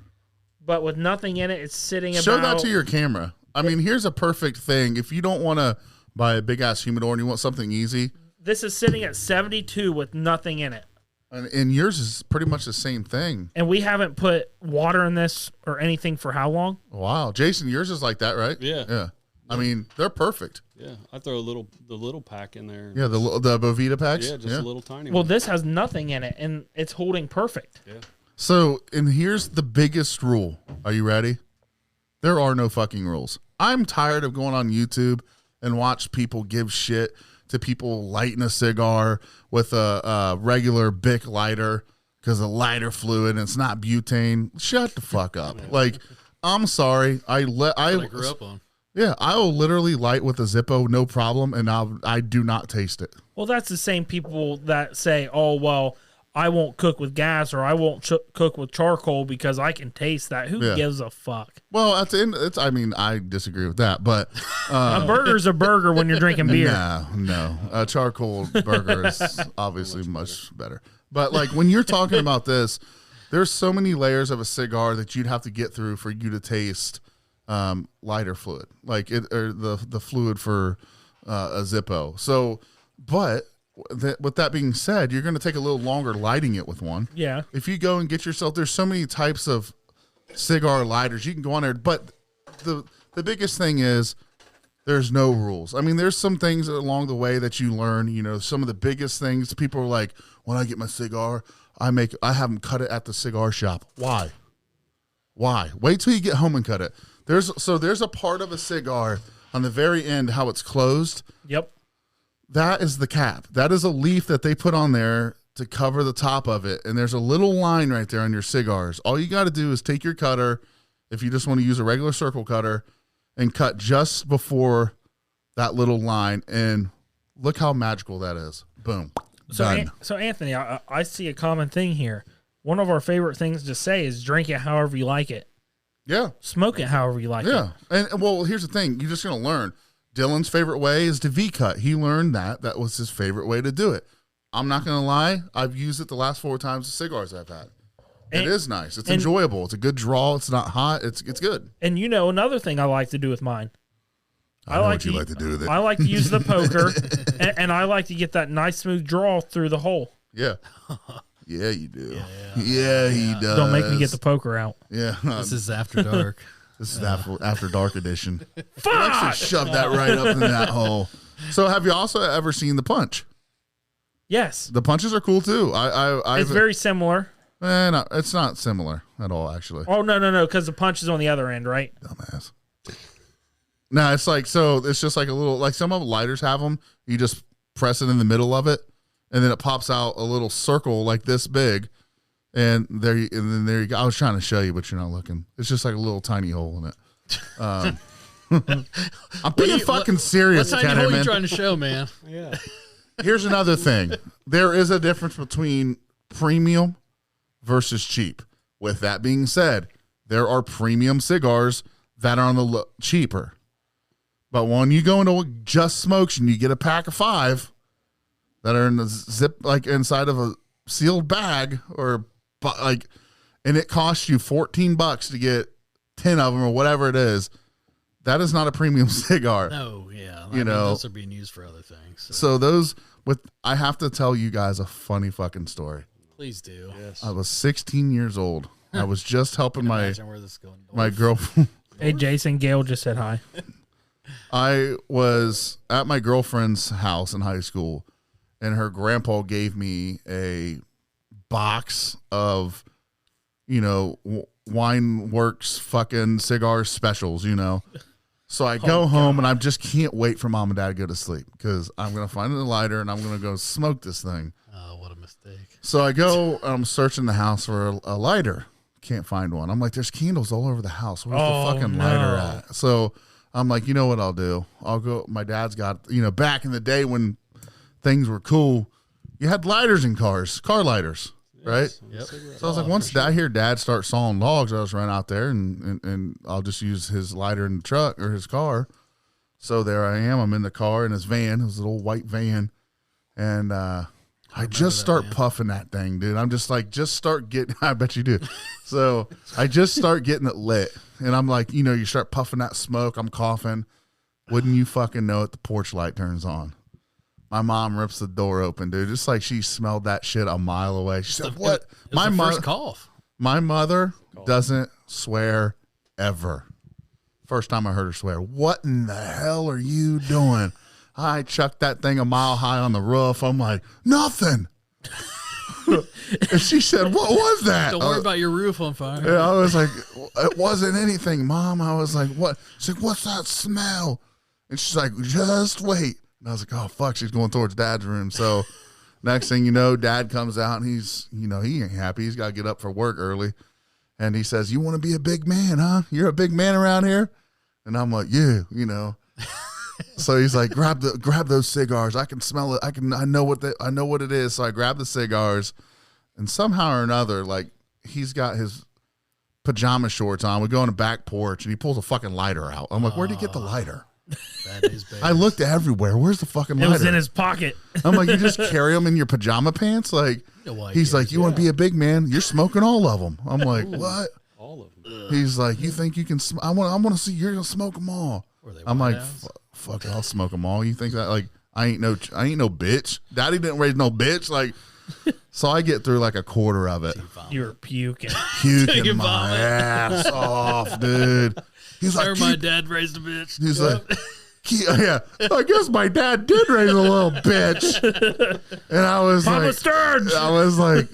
but with nothing in it, it's sitting about... Show that to your camera. I mean, here's a perfect thing. If you don't want to buy a big-ass humidor and you want something easy... This is sitting at 72 with nothing in it. And yours is pretty much the same thing. And we haven't put water in this or anything for how long? Wow. Jason, yours is like that, right? Yeah. Yeah. I mean, they're perfect. Yeah, I throw the little pack in there. Yeah, the Bovita packs? Yeah, just a little tiny Well, one. this has nothing in it, and it's holding perfect. Yeah. So, and here's the biggest rule. Are you ready? There are no fucking rules. I'm tired of going on YouTube and watch people give shit to people lighting a cigar with a regular Bic lighter because of lighter fluid and it's not butane. Shut the fuck up. Like, I'm sorry. I grew up on. Yeah, I will literally light with a Zippo, no problem, and I do not taste it. Well, that's the same people that say, oh, well, I won't cook with gas or I won't cook with charcoal because I can taste that. Who gives a fuck? Well, at the end, I mean, I disagree with that, but... a burger's a burger when you're drinking beer. No. A charcoal burger is obviously much better. But, like, when you're talking about this, there's so many layers of a cigar that you'd have to get through for you to taste lighter fluid, like it or the fluid for a Zippo. So, but with that being said, you're going to take a little longer lighting it with one. Yeah. If you go and get yourself, there's so many types of cigar lighters you can go on there. But the biggest thing is there's no rules. I mean, there's some things along the way that you learn. You know, some of the biggest things. People are like, when I get my cigar, I have them cut it at the cigar shop. Why? Wait till you get home and cut it. There's a part of a cigar on the very end, how it's closed. Yep. That is the cap. That is a leaf that they put on there to cover the top of it. And there's a little line right there on your cigars. All you got to do is take your cutter, if you just want to use a regular circle cutter, and cut just before that little line and Look how magical that is. Boom. Done. So Anthony, I see a common thing here. One of our favorite things to say is drink it however you like it. Yeah. Smoke it however you like it. Yeah. And well, here's the thing. You're just going to learn. Dylan's favorite way is to V-cut. He learned that. That was his favorite way to do it. I'm not going to lie. I've used it the last 4 times the cigars I've had. It is nice. It's enjoyable. It's a good draw. It's not hot. It's good. And another thing I like to do with mine. I know what you like to do with it. I like to use the poker, and I like to get that nice smooth draw through the hole. Yeah. Yeah, you do. Yeah, he does. Don't make me get the poker out. Yeah. This is after dark. This is after dark edition. Fuck! Actually shove that right up in that hole. So have you also ever seen the punch? Yes. The punches are cool too. It's very similar. No, it's not similar at all, actually. Oh, no, because the punch is on the other end, right? Dumbass. No, it's like, so it's just like a little, like some of the lighters have them. You just press it in the middle of it, and then it pops out a little circle like this big. And there you go. I was trying to show you, but you're not looking. It's just like a little tiny hole in it. I'm being fucking serious, What tiny hole are you man. trying to show, man? Yeah. Here's another thing. There is a difference between premium versus cheap. With that being said, there are premium cigars that are on the cheaper. But when you go into Just Smokes and you get a pack of 5 that are in the zip, like inside of a sealed bag, or like, and it costs you $14 to get 10 of them or whatever it is, that is not a premium cigar. No, yeah. You know, those are being used for other things. So I have to tell you guys a funny fucking story. Please do. Yes. I was 16 years old. I was just helping Imagine where this is going. my girlfriend. Hey, Jason, Gail just said hi. I was at my girlfriend's house in high school, and her grandpa gave me a box of, Wine Works fucking cigar specials, So I go home, and I just can't wait for mom and dad to go to sleep because I'm going to find a lighter, and I'm going to go smoke this thing. Oh, what a mistake. So I go, I'm searching the house for a lighter. Can't find one. I'm like, there's candles all over the house. Where's the fucking lighter at? So I'm like, you know what I'll do? I'll go. My dad's got, back in the day when things were cool, you had lighters in cars, car lighters, right? Yep. So I was like, once I hear dad start sawing logs, I just run out there and I'll just use his lighter in the truck or his car. So there I am. I'm in the car in his van, his little white van. And, I just start puffing that thing, dude. I'm just like, I bet you do. So I just start getting it lit. And I'm like, you start puffing that smoke. I'm coughing. Wouldn't you fucking know it? The porch light turns on. My mom rips the door open, dude. Just like she smelled that shit a mile away. She said, what? It was the first cough. My mother doesn't swear ever. First time I heard her swear. What in the hell are you doing? I chucked that thing a mile high on the roof. I'm like, nothing. And she said, what was that? Don't worry about your roof on fire. Yeah, I was like, it wasn't anything, Mom. I was like, what? She's like, what's that smell? And she's like, just wait. And I was like, oh, fuck. She's going towards Dad's room. So next thing you know, Dad comes out and he's, he ain't happy. He's got to get up for work early. And he says, you want to be a big man, huh? You're a big man around here? And I'm like, yeah, So he's like, grab those cigars. I can smell it. I know what it is. So I grab the cigars, and somehow or another, like, he's got his pajama shorts on. We go on the back porch, and he pulls a fucking lighter out. I'm like, where'd he get the lighter? That is bad. I looked everywhere. Where's the fucking lighter? It was in his pocket. I'm like, you just carry them in your pajama pants? Like, he's like, you want to be a big man? You're smoking all of them. I'm like, what? All of them. He's like, you think you can? I want to see you're gonna smoke them all. I'm like, fuck, I'll smoke them all. You think that? Like, I ain't no bitch. Daddy didn't raise no bitch. Like, so I get through like a quarter of it. You were puking. Puking my ass off, dude. He's like, my dad raised a bitch. He's like, yeah, I guess my dad did raise a little bitch. And I was Papa like, Sturge. I was like,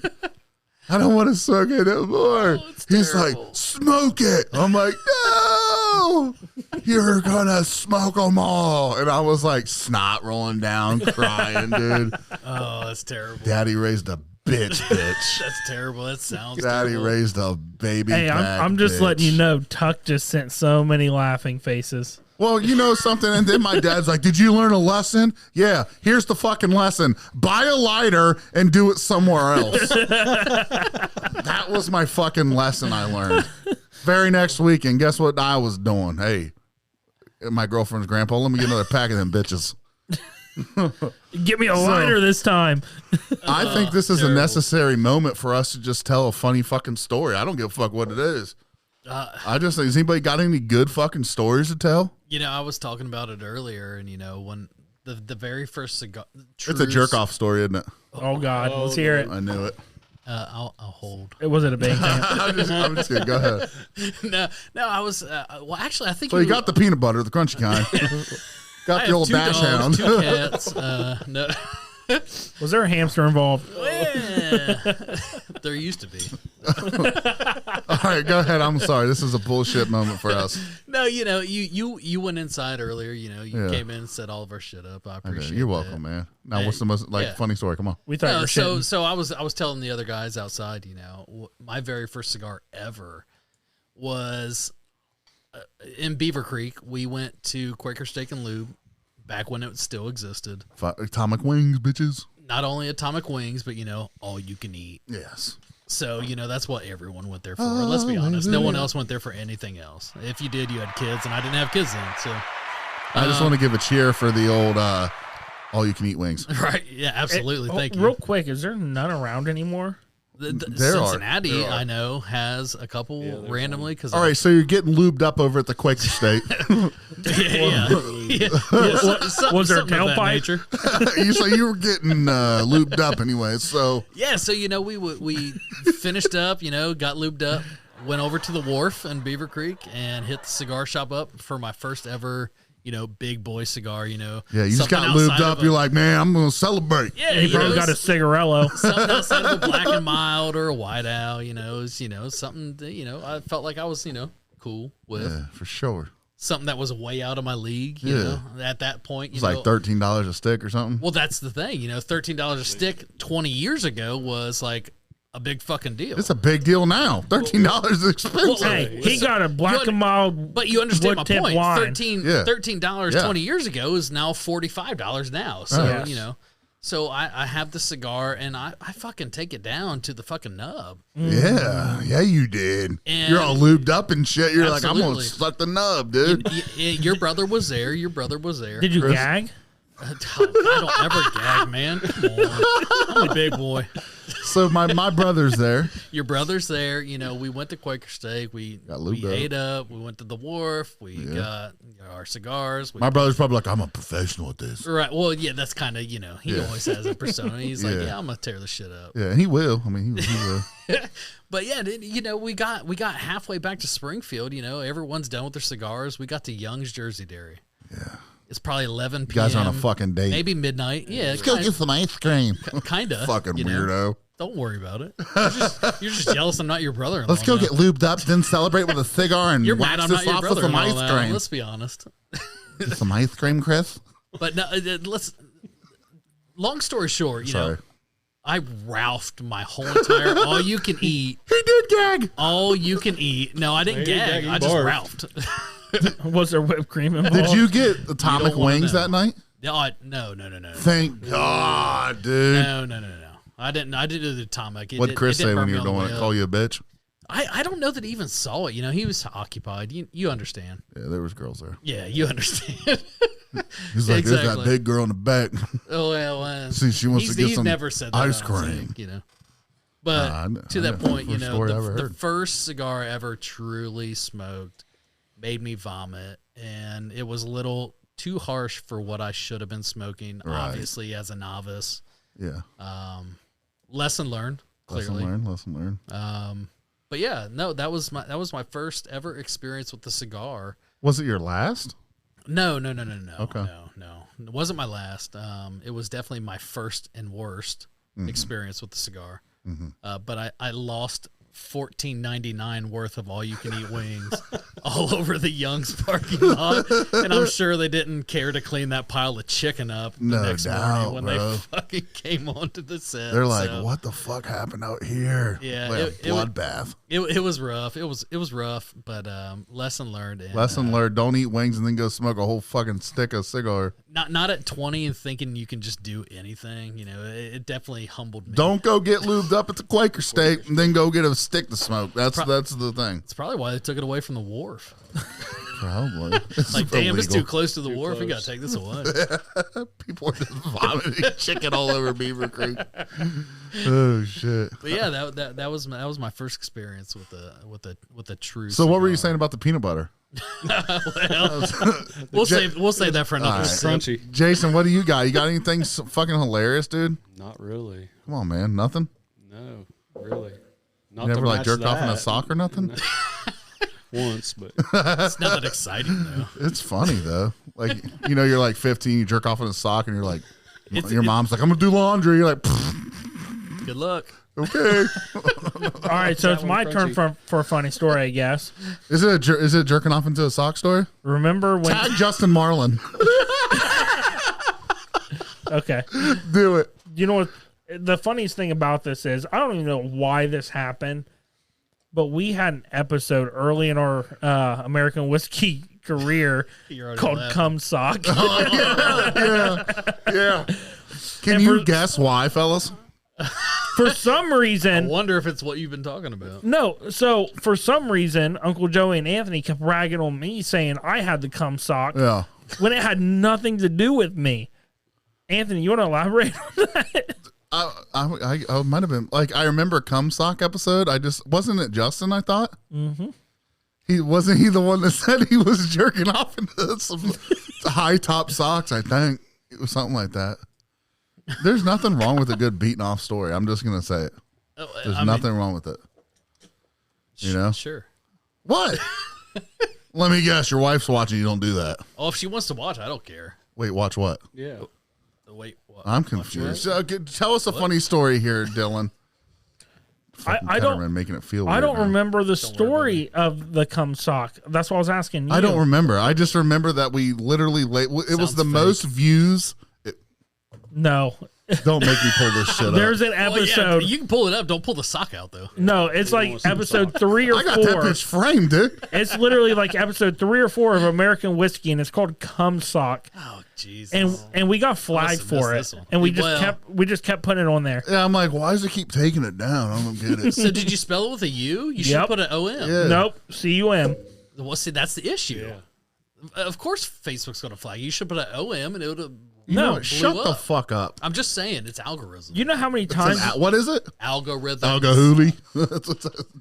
I don't want to smoke it anymore. He's terrible. like, smoke it. I'm like, no, you're gonna smoke them all. And I was like, snot rolling down, crying, dude. Oh, that's terrible. Daddy raised a bitch. That's terrible. That sounds Daddy terrible. raised a baby. Hey, I'm just bitch. letting you know, Tuck just sent so many laughing faces. Well, you know something, and then my dad's like, "Did you learn a lesson?" Yeah, here's the fucking lesson: buy a lighter and do it somewhere else. That was my fucking lesson I learned. Very next weekend, guess what I was doing? Hey, my girlfriend's grandpa, let me get another pack of them bitches. Get me a lighter this time. I think this is a necessary moment for us to just tell a funny fucking story. I don't give a fuck what it is. I just think, has anybody got any good fucking stories to tell? You know, I was talking about it earlier, and you know, when the very first cigar, It's a jerk off story, isn't it? Oh God, let's hear it. I knew it. I'll hold. It wasn't a bang thing. I'm just kidding. Go ahead. No, I was. Well, actually, I think. So you got the peanut butter, the crunchy kind. Got the old dash hound. 2 cats. No. Was there a hamster involved? There used to be. All right, go ahead. I'm sorry. This is a bullshit moment for us. No, you know, you went inside earlier. You know, you came in and set all of our shit up. I appreciate it. You're welcome, man. Now, what's the most funny story? Come on. We thought you were shitting. So I was telling the other guys outside. You know, my very first cigar ever was in Beaver Creek. We went to Quaker Steak and Lube back when it still existed. Atomic wings, bitches. Not only atomic wings, but you know, all you can eat. Yes. So, you know, that's what everyone went there for. Let's be honest. No one else went there for anything else. If you did, you had kids, and I didn't have kids then. So I just want to give a cheer for the old all you can eat wings. right. Yeah, absolutely. Thank you. Real quick, is there none around anymore? Cincinnati, There are. I know, has a couple randomly. All right, so you're getting lubed up over at the Quaker State. Was there a tailpipe? You say you were getting lubed up anyway. So yeah, so you know, we finished up. You know, got lubed up, went over to the wharf in Beaver Creek, and hit the cigar shop up for my first ever, you know, big boy cigar. You know, yeah, you just got lubed up. You're like, man, I'm gonna celebrate. Yeah, he probably got a cigarello. Something outside of a Black and Mild or a White Owl. You know, something that, you know, I felt like I was, you know, cool with. Yeah, for sure. Something that was way out of my league. You know, at that point, It's like $13 a stick or something. Well, that's the thing. You know, $13 a stick 20 years ago was like a big fucking deal. It's a big deal now. $13 is expensive. Hey, he got a Black and Mild. But you understand my wood-tip point. wine. $13 20 years ago is now $45 now. So, Yes. you know, so I have the cigar and I fucking take it down to the fucking nub. Yeah, you did. And you're all lubed up and shit. You're like, I'm absolutely. gonna suck the nub, dude. Your brother was there. Your brother was there. Did you gag? I don't ever gag, man. Come on. I'm a big boy. So my brother's there. Your brother's there. You know, we went to Quaker Steak. We ate up. We went to the wharf. We got our cigars. My brother's probably like, I'm a professional at this. Right. Well, yeah, that's kind of, you know, he always has a persona. He's like, yeah, I'm going to tear this shit up. Yeah, and he will. I mean, he will. But yeah, you know, we got halfway back to Springfield. You know, everyone's done with their cigars. We got to Young's Jersey Dairy. Yeah. It's probably 11 p.m. You guys are on a fucking date. Maybe midnight. Yeah. Let's go get some ice cream. Kind of. Fucking weirdo. weirdo. Don't worry about it. You're just jealous I'm not your brother-in-law. Let's go now. get lubed up, then celebrate with a cigar and You're mad wax I'm not this your off with some brother-in-law ice now. cream. Let's be honest. Some ice cream, Chris? But no, long story short, you know, I Ralphed my whole entire all you can eat. He did gag. All you can eat. No, I didn't gag. I just Ralphed. Was there whipped cream involved? Did you get atomic wings that night? No. Thank God, dude. No. I didn't do the atomic. What'd Chris say when you were doing it? Call you a bitch? I don't know that he even saw it. You know, he was occupied. You understand. Yeah, there was girls there. Yeah, you understand. He's like, there's that big girl in the back. Oh, well, See, she wants to get he's some never said that ice on cream. Zinc, you know. But to that point, you know, the first cigar I ever truly smoked made me vomit, and it was a little too harsh for what I should have been smoking, obviously, as a novice. Yeah. Lesson learned, clearly. Lesson learned. But yeah, no, that was my first ever experience with the cigar. Was it your last? No. Okay. No. It wasn't my last. It was definitely my first and worst experience with the cigar. Mm-hmm. But I lost $14.99 worth of all-you-can-eat wings all over the Young's parking lot, and I'm sure they didn't care to clean that pile of chicken up the next morning when they fucking came onto the set. They're like, "What the fuck happened out here?" Yeah, like a bloodbath. It was rough. It was rough, but lesson learned. And, lesson learned: don't eat wings and then go smoke a whole fucking stick of cigar. Not at 20 and thinking you can just do anything. You know, it definitely humbled me. Don't go get lubed up at the Quaker Steak and then go get a stick to smoke. That's the thing. It's probably why they took it away from the wharf. Probably. It's like, damn, illegal. it's too close to the wharf. We got to take this away. People are just vomiting chicken all over Beaver Creek. Oh shit! But yeah, that was my first experience with the true. So what were you saying about the peanut butter? Well, we'll save that for another. Right. Crunchy. Jason, what do you got? You got anything fucking hilarious, dude? Not really. Come on, man. Nothing. No, really. Not You never to like match jerked off in a that. sock or nothing? Once, but It's not that exciting though. It's funny though. Like, you know, you're like 15, you jerk off in a sock, and you're like, your mom's like, "I'm gonna do laundry." You're like, Good luck. okay. All right, so it's my turn for a funny story, I guess. Is it jerking off into a sock story? Remember when? Tag Justin Marlin. Okay. Do it. You know what? The funniest thing about this is I don't even know why this happened, but we had an episode early in our American whiskey career called "Cum Sock." Yeah. Can you guess why, fellas? For some I reason, wonder if it's what you've been talking about. no. So for some reason, Uncle Joey and Anthony kept ragging on me, saying I had the cum sock Yeah. when it had nothing to do with me. Anthony, you want to elaborate on that? I might have been like, I remember cum sock episode. Wasn't it Justin? I thought. Mm-hmm. He the one that said he was jerking off into some high top socks. I think it was something like that. There's nothing wrong with a good beaten off story. I'm just gonna say it. There's nothing wrong with it. You know? Sure. What? Let me guess. Your wife's watching. You don't do that. Oh, if she wants to watch, I don't care. Wait, watch what? yeah. Wait, what? I'm confused. Tell us a funny story here, Dylan. I don't. Making it feel. I weird don't now. remember the story of the cum sock. That's what I was asking you. I don't remember. I just remember that we literally it was Sounds the fake. most views. No. Don't make me pull this shit up. There's an Well, episode. yeah, you can pull it up. Don't pull the sock out though. No, it's don't like wanna see the episode sock. 3 or I got that 4. bitch framed, dude. It's literally like episode 3 or 4 of American Whiskey, and it's called Cum Sock. Oh Jesus. And we got flagged have for missed it, this one. and we Well- just kept putting it on there. Yeah, I'm like, why does it keep taking it down? I don't get it. So did you spell it with a U? You should Yep. put an OM. Yeah. Nope, cum. Well, see, that's the issue. Of course, Facebook's going to flag you. You should put an OM, and it would have. You know No, what? Shut the up. fuck up. I'm just saying, it's algorithm. You know how many times? What is it? Algorithm. Algahooly.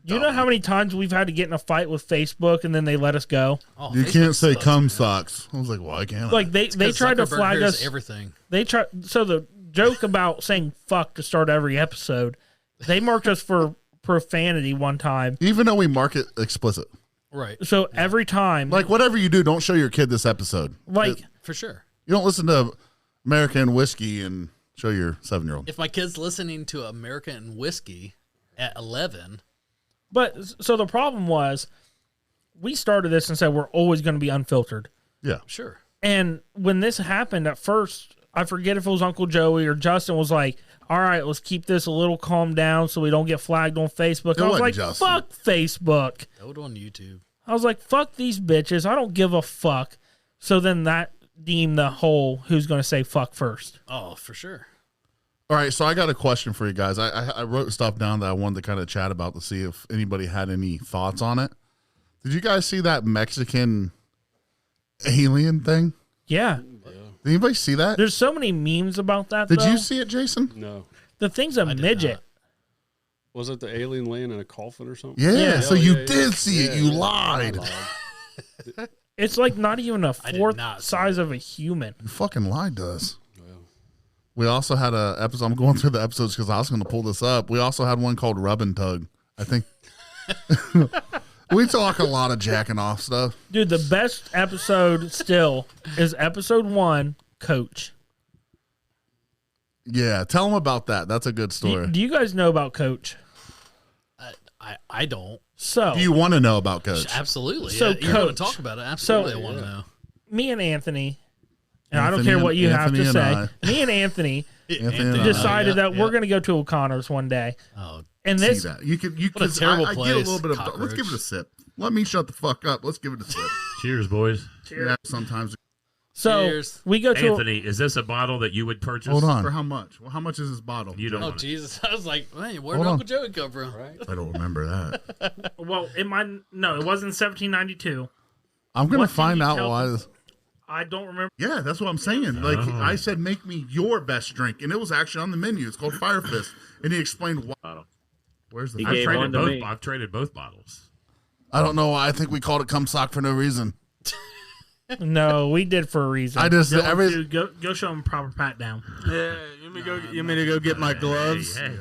You know how many times we've had to get in a fight with Facebook, and then they let us go. Oh, You Facebook can't say sucks, cum man. socks. I was like, why can't I? Like they 'Cause tried to Zuckerberg flag hears us. everything. They try. So the joke about saying "fuck" to start every episode, they marked us for profanity one time. Even though we mark it explicit. Right. So every time, Like, whatever you do, don't show your kid this episode. For sure. You don't listen to American Whiskey and show your 7-year-old. If my kid's listening to American Whiskey at 11, but so the problem was, we started this and said we're always going to be unfiltered. Yeah. sure. And when this happened at first, I forget if it was Uncle Joey or Justin was like, all right, let's keep this a little calmed down so we don't get flagged on Facebook. I was wasn't like, Justin. fuck Facebook. Go it on YouTube. I was like, fuck these bitches. I don't give a fuck. So then that deemed the whole who's going to say fuck first. Oh, for sure. All right, so I got a question for you guys. I wrote stuff down that I wanted to kind of chat about to see if anybody had any thoughts on it. Did you guys see that Mexican alien thing? Yeah. Did anybody see that? There's so many memes about that, Did though. you see it, Jason? No. The thing's a did midget. not. Was it the alien laying in a coffin or something? Yeah, Yeah. so Oh, you yeah, did yeah. see it. Yeah, You yeah. lied. I lied. It's like not even a did fourth not see size of a human. You fucking lied to us. Well, We also had a episode. I'm going through the episodes because I was going to pull this up. We also had one called Rub and Tug. I think we talk a lot of jacking off stuff. Dude, the best episode still is episode 1, Coach. Yeah, tell them about that. That's a good story. Do you guys know about Coach? I don't. So Do you want to know about Coach? Absolutely. So, yeah, you're going to Coach. talk about it. Absolutely, So- I want to know. me and Anthony, and I don't Anthony care what you have Anthony to and say. Me and Anthony Anthony and I. decided Yeah, that we're going to go to O'Connor's one day. Oh, And See this, that. You could. What a terrible I get a place, little bit of. cockroach. Let's give it a sip. Let me shut the fuck up. Let's give it a sip. Cheers, boys. Yeah, sometimes. so Cheers. we go to Anthony, is this a bottle that you would purchase? Hold on. For For how much? Well, how much is this bottle? You don't Oh want it. Jesus! I was like, hey, where Hold did on. Uncle Joey come from? Right. I don't remember that. well, it might no, it wasn't 1792. I'm gonna What did find you out tell why. them? I don't remember. Yeah, that's what I'm saying. Like I said, make me your best drink, and it was actually on the menu. It's called Fire Fist, and he explained why. Bottle. Where's the? He I've gave traded one to both. me. I've traded both bottles. I don't know why. I think we called it cum sock for no reason. No, we did for a reason. I just every. Dude, go show him proper pat down. Yeah, you want me to go get my gloves? Hey.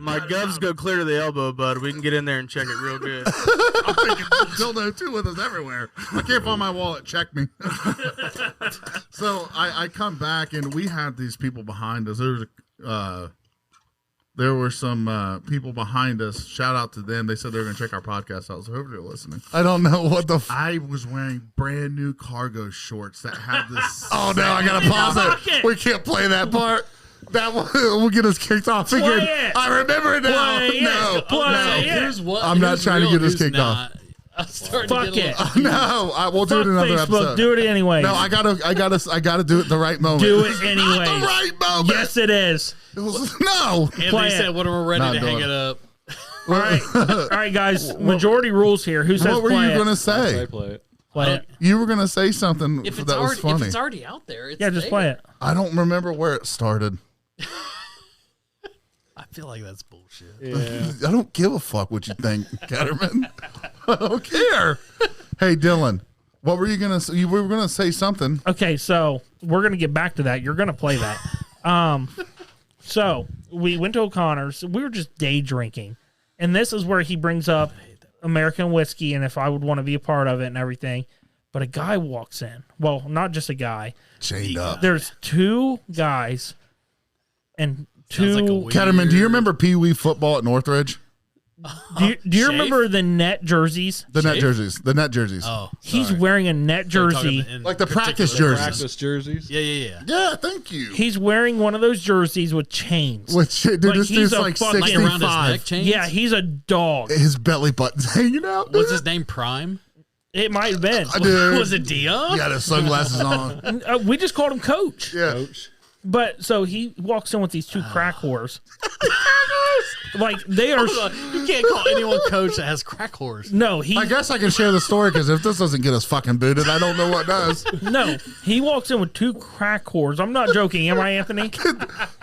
My gloves go clear to the elbow, bud. We can get in there and check it real good. I'm thinking dildo too with us everywhere. I can't find my wallet. Check me. So I come back and we had these people behind us. There were some people behind us. Shout out to them. They said they were going to check our podcast out. So hopefully they're listening. I don't know what the. I was wearing brand new cargo shorts that had this. Oh no! I gotta pause Fuck it. it. We can't play that part. That will get us kicked off again. it. I remember it now. Play it. No, Play no. it. Here's what I'm not who's trying to real get and us who's kicked off. not. I'm starting Fuck to get a it. little No, we'll do Fuck it another Facebook. episode. Do it anyway. No, I gotta do it the right moment. Do it Not anyway. the right moment. Yes, it is. It was, no. Anthony Play said, it. when we're ready Not to hang doing it up. All right, guys. Majority rules here. Who says What were play you it? gonna I say? play it. Play it. You were gonna say something If it's that was already funny. out there, it's Yeah, just play it. I don't remember where it started. I feel like that's bullshit. Yeah. I don't give a fuck what you think, Ketterman. I don't care. Hey, Dylan, what were you gonna say? You were gonna say something. Okay, so we're gonna get back to that. You're gonna play that. So we went to O'Connor's. We were just day drinking, and this is where he brings up American whiskey and if I would want to be a part of it and everything. But a guy walks in. Well, not just a guy. Chained up. There's two guys and Sounds like a two. weird- Ketterman, do you remember Pee Wee football at Northridge? Do you Shave? remember the net jerseys? The net Shave? jerseys. The net jerseys. Oh, He's sorry. wearing a net They're talking jersey. in Like the practice particular- jerseys. Practice jerseys. Yeah. Yeah, thank you. He's wearing one of those jerseys with chains. Which, dude, Like, this he's dude's a like fucking- Like around his 65. neck chains? Yeah, he's a dog. His belly button's hanging out. What's his name? Prime? It might have been. Dude. Was it Dion? He had his sunglasses on. We just called him Coach. Yeah. Coach. But so he walks in with these two crack whores. Like they are. You can't call anyone coach that has crack whores. No, he I guess I can share the story because if this doesn't get us fucking booted, I don't know what does. no. He walks in with two crack whores. I'm not joking, am I, Anthony?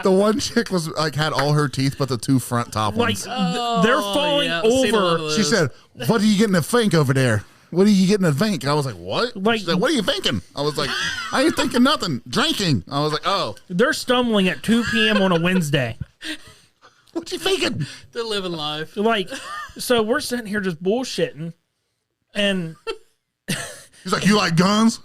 The one chick was like had all her teeth, but the two front top Like ones. they're falling yeah, I've seen a lot of over. those. She said, "What are you getting a think over there? What are you getting a think?" I was like, "What?" Like- She said, "What are you thinking?" I was like, "I ain't thinking nothing. Drinking." I was like, "Oh, They're stumbling at 2 p.m. on a Wednesday. what you thinking?" They're living life. Like, so we're sitting here just bullshitting, and He's like, "You like guns?"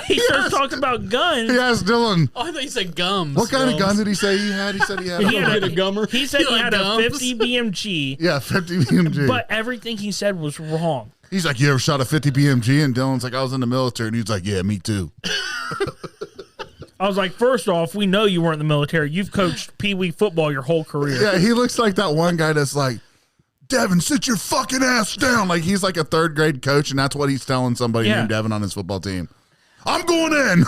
he starts talking about guns. He asked Dylan, Oh, I thought you said gums. "What kind of gun did he say he had?" He said he had. He had Get a gummer. He said You he like had a gums? 50 BMG, Yeah, 50 BMG. but everything he said was wrong. He's like, "You ever shot a 50 BMG?" And Dylan's like, "I was in the military," and he's like, "Yeah, me too." I was like, first off, we know you weren't in the military. You've coached Pee Wee football your whole career. Yeah, he looks like that one guy that's like, "Devin, sit your fucking ass down." Like he's like a third grade coach, and that's what he's telling somebody Yeah. named Devin on his football team. I'm going in.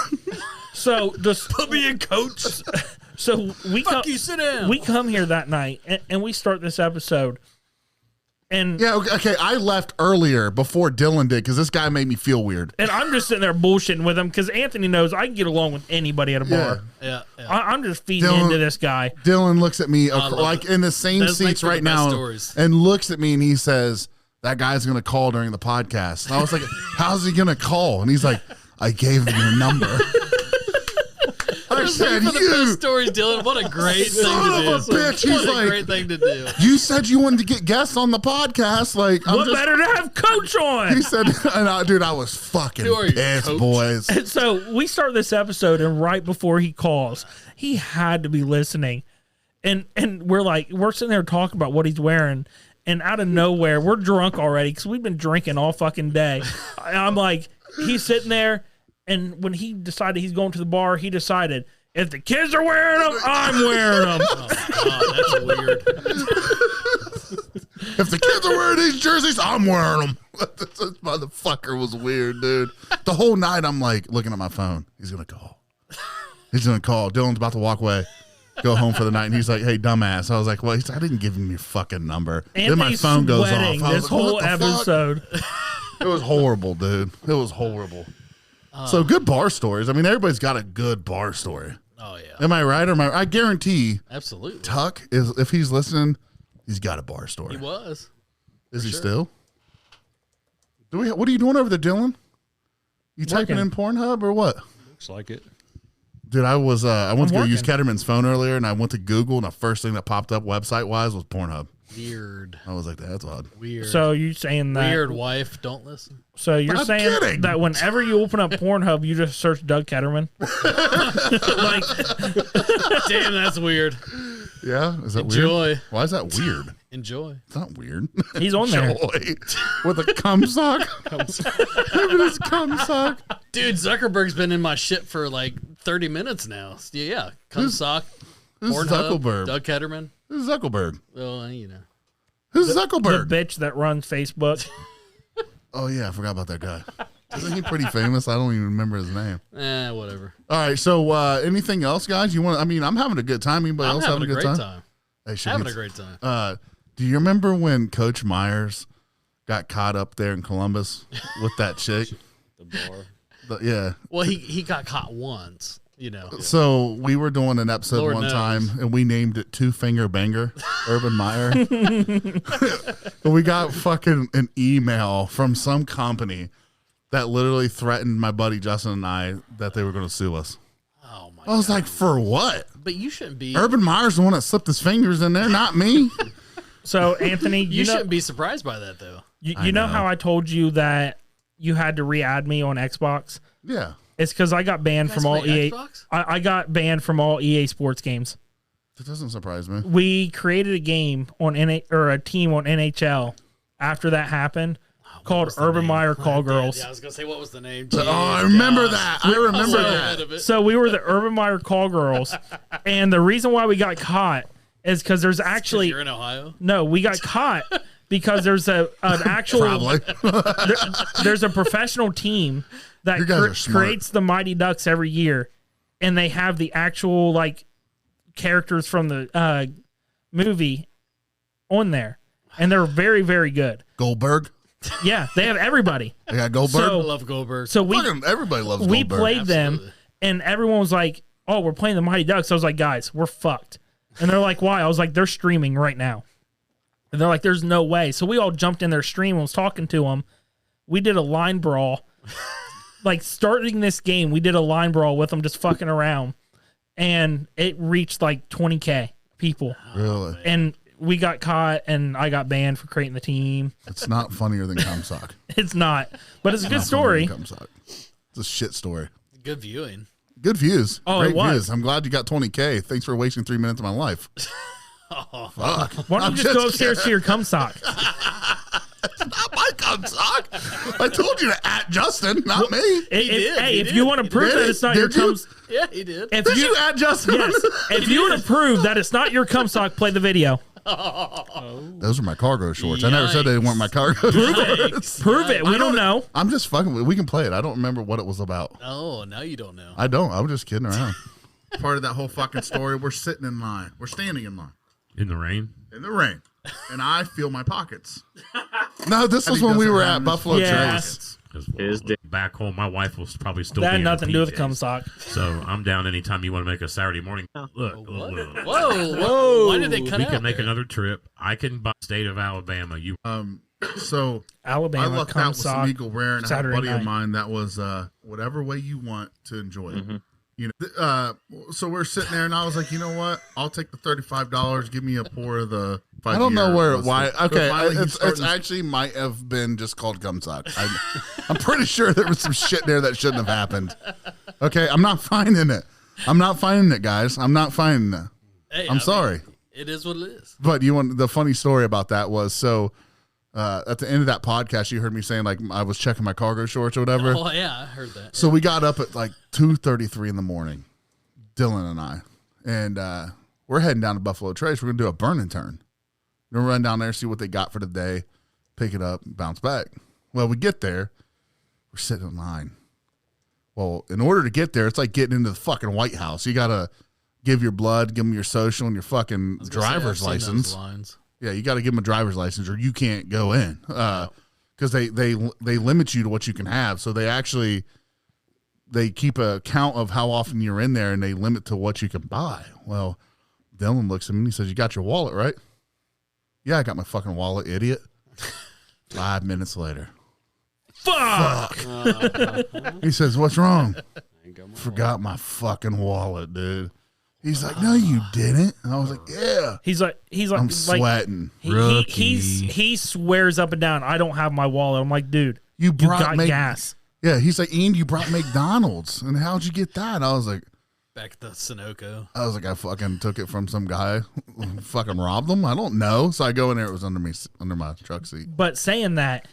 So just Put me in, coach. so we Fuck you, sit down. we come here that night and we start this episode, and Yeah, okay. I left earlier before Dylan did because this guy made me feel weird. and I'm just sitting there bullshitting with him because Anthony knows I can get along with anybody at a bar. yeah. I'm just feeding Dylan- into this guy. Dylan looks at me love like it. in the same Those make seats for the right best now stories. and looks at me and he says, "That guy's going to call during the podcast." And I was like, "How's he going to call?" And he's like, "I gave him your number." I said, For the "You best stories, Dylan. What a great thing son to of do. a bitch." He's What a like, great thing to do. "You said you wanted to get guests on the podcast." Like, I'm What just, better to have Coach on? he said, and dude, I was fucking Who are you, pissed, Coach? boys. And so we start this episode, and right before he calls, he had to be listening. And we're sitting there talking about what he's wearing, and out of nowhere, we're drunk already because we've been drinking all fucking day. I'm like, he's sitting there, and when he decided he's going to the bar, he decided, if the kids are wearing them, I'm wearing them. Oh, God, that's weird. If the kids are wearing these jerseys, I'm wearing them. This motherfucker was weird, dude. The whole night, I'm like looking at my phone. He's gonna call. He's gonna call. Dylan's about to walk away, go home for the night, and he's like, "Hey, dumbass." I was like, "Well, I didn't give him your fucking number." Then my phone goes off. I was This like, whole what the episode. It was horrible, dude. It was horrible. So good bar stories. I mean, everybody's got a good bar story. Oh yeah, Am I right? Or I guarantee absolutely. Tuck is, if he's listening, he's got a bar story. He was. Is he sure. still? What are you doing over there, Dylan? You typing Working. in Pornhub or what? Looks like it. Dude, I went to go use working. Ketterman's phone earlier, and I went to Google, and the first thing that popped up website-wise was Pornhub. Weird. I was like, that's odd. Weird. So you saying that? Weird wife, don't listen. So you're I'm saying kidding. that whenever you open up Pornhub, you just search Doug Ketterman? Like, Damn, that's weird. Yeah? Is that Enjoy. weird? Why is that weird? Enjoy. It's not weird. he's on there. Joy. With a cum sock? Look at his cum sock. Dude, Zuckerberg's been in my shit for like 30 minutes now. Yeah. Cum sock. Who's Pornhub, Zuckerberg? Doug Ketterman. Who's Zuckerberg? Well, you know. Who's The Zuckerberg? bitch that runs Facebook. Oh, yeah, I forgot about that guy. Isn't he pretty famous? I don't even remember his name. Whatever. All right, so anything else, guys? I'm having a good time. Anybody I'm else having having a a good great time? time. Hey, should Having we- a great time. Do you remember when Coach Myers got caught up there in Columbus with that chick? The bar. Yeah. Well, he got caught once, you know. So we were doing an episode Lord one knows. time, and we named it Two Finger Banger, Urban Meyer. And we got fucking an email from some company that literally threatened my buddy Justin and I that they were going to sue us. Oh, my I was God. like, for what? But you shouldn't be. Urban Meyer's the one that slipped his fingers in there, not me. So Anthony, You know, shouldn't be surprised by that, though. you know how I told you that you had to re-add me on Xbox? Yeah. It's because I got banned You from guys all play EA. Xbox? I got banned from all EA Sports games. That doesn't surprise me. We created a game on a team on NHL after that happened called was the Urban name? Meyer Call Girls. Yeah, I was going to say, what was the name? Oh, Jeez, I remember God. that. I remember So that. ahead of it. So we were the Urban Meyer Call Girls, and the reason why we got caught is because there's 'Cause actually you're in Ohio? no, we got caught because there's an actual Probably. there's a professional team that You guys are smart. creates the Mighty Ducks every year, and they have the actual like characters from the movie on there, and they're very, very good. Goldberg. Yeah, they have everybody. They got Goldberg. I So- love Goldberg. So we Fucking everybody loves we Goldberg. played them, Absolutely. and everyone was like, "Oh, we're playing the Mighty Ducks." I was like, "Guys, we're fucked." And they're like, "Why?" I was like, "They're streaming right now." And they're like, "There's no way." So we all jumped in their stream and was talking to them. We did a line brawl. Like starting this game, we did a line brawl with them, just fucking around, and it reached like 20K people. Really? And we got caught, and I got banned for creating the team. It's not funnier than cum sock. It's not, but it's a good Not funnier story. than cum sock. It's a shit story. Good viewing. Good views. Oh, Great it was. views. I'm glad you got 20K. Thanks for wasting 3 minutes of my life. Fuck. Why don't I'm you just go upstairs to your cum sock? Not my cum sock. I told you to at Justin, not me. did. Hey, He if did. you want to prove Did that he? it's not your Did you? cum, Yeah, he did. if Did you you at Justin? yes, if you want to prove that it's not your cum sock, play the video. Those are my cargo shorts. I never said they weren't my cargo shorts. Prove it. We don't know. I'm just fucking with. We can play it. I don't remember what it was about. Oh, now you don't know. I don't. I was just kidding around. Part of that whole fucking story. We're sitting in line. We're standing in line In the rain. in the rain, and I feel my pockets. No, this was he when we doesn't were have at his Buffalo Yeah. Trace. Because back home, my wife was probably still That had being nothing to do with the PJs. cum sock. So I'm down anytime you want to make a Saturday morning. Look, Whoa. Why did they cut we out? can make there? another trip. I can buy state of Alabama. You So Alabama I lucked cum out with some sock. Eagle Rare, and I had a Saturday buddy night. of mine that was whatever way you want to enjoy it. You know, so we're sitting there, and I was like, you know what? I'll take the $35. Give me a pour of the. I don't know why. Okay, it's actually might have been just called cum sock. I'm pretty sure there was some shit there that shouldn't have happened. Okay, I'm not finding it. I'm not finding it, guys. I'm not finding it. Hey, I'm sorry. It is what it is. But the funny story about that was at the end of that podcast, you heard me saying like I was checking my cargo shorts or whatever. Oh yeah, I heard that. So we got up at like 2:33 in the morning, Dylan and I, and we're heading down to Buffalo Trace. We're gonna do a burn and turn. We're gonna run down there, see what they got for the day, pick it up, bounce back. Well, we get there, we're sitting in line. Well, in order to get there, it's like getting into the fucking White House. You gotta give your blood, give them your social and your fucking driver's license. Yeah, you got to give them a driver's license, or you can't go in because they limit you to what you can have. So they keep a count of how often you're in there, and they limit to what you can buy. Well, Dylan looks at me and he says, "You got your wallet, right?" Yeah, I got my fucking wallet, idiot. 5 minutes later. Fuck. He says, "What's wrong?" Forgot my fucking wallet, dude. He's like, "No, you didn't." And I was like, "Yeah." He's like, I'm sweating. He swears up and down, "I don't have my wallet." I'm like, "Dude, you got gas." Yeah, he's like, "And you brought McDonald's, and how'd you get that?" I was like, "Back to Sunoco." I was like, "I fucking took it from some guy, fucking robbed them. I don't know." So I go in there, it was under my truck seat. But saying that,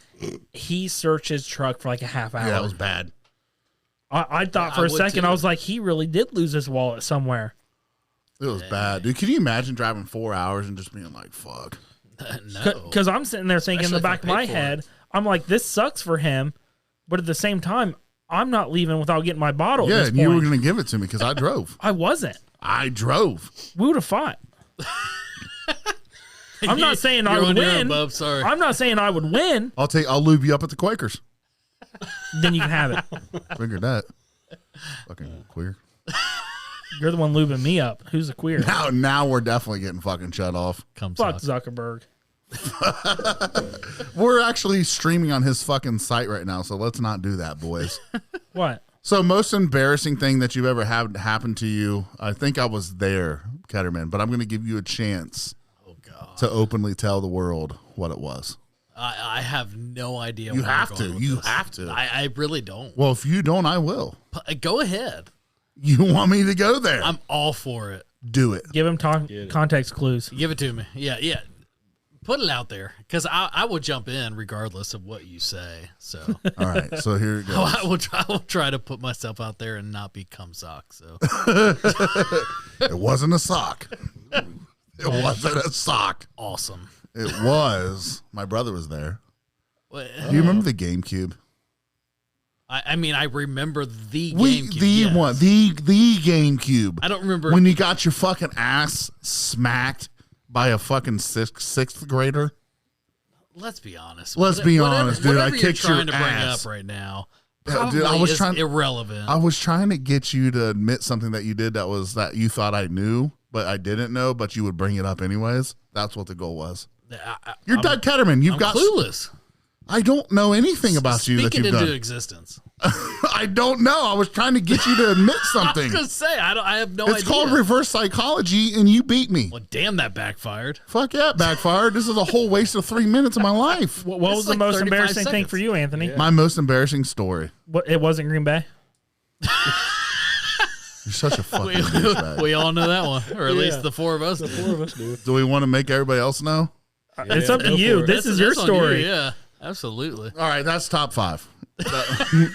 he searched his truck for like a half hour. Yeah, it was bad. I thought for a second, I was like, he really did lose his wallet somewhere. It was bad, dude. Can you imagine driving 4 hours and just being like, "Fuck"? No, because I'm sitting there thinking in the back of my head, I'm like, this sucks for him, but at the same time, I'm not leaving without getting my bottle. Yeah, and you were going to give it to me because I drove. I wasn't. I drove. We would have fought. I'm not saying I would win. Bub, sorry. I'm not saying I would win. I'll lube you up at the Quakers. Then you can have it. Figured that. Fucking queer. You're the one lubing me up. Who's a queer? Now we're definitely getting fucking shut off. Fuck Zuckerberg. We're actually streaming on his fucking site right now, so let's not do that, boys. What? So most embarrassing thing that you've ever had happen to you, I think I was there, Ketterman, but I'm going to give you a chance to openly tell the world what it was. I have no idea. You have to. You have to. I really don't. Well, if you don't, I will. Go ahead. You want me to go there? I'm all for it. Do it. Give him context clues. Give it to me. Yeah. Put it out there because I will jump in regardless of what you say. So all right. So here it goes. I will try to put myself out there and not be cum sock. So it wasn't a sock. It wasn't a sock. Awesome. It was. My brother was there. Do you remember the GameCube? I mean, I remember the GameCube. The GameCube. I don't remember when you got your fucking ass smacked by a fucking sixth grader. Let's be honest. Let's be honest, dude. I kicked your trying to bring ass up right now. Dude, I was trying irrelevant. I was trying to get you to admit something that you did that you thought I knew, but I didn't know, but you would bring it up anyways. That's what the goal was. You're Doug Ketterman. You've got clueless. I don't know anything about you that you've done. Speak it into existence. I don't know. I was trying to get you to admit something. I was going to say, I have no idea. It's called reverse psychology, and you beat me. Well, damn, that backfired. Fuck yeah, it backfired. This is a whole waste of 3 minutes of my life. What was the most embarrassing thing for you, Anthony? Yeah. My most embarrassing story. It wasn't Green Bay? You're such a fucking douchebag. We all know that one, or at least the four of us. Do we want to make everybody else know? It's up to you. This is your story. Yeah, absolutely. All right, that's top 5.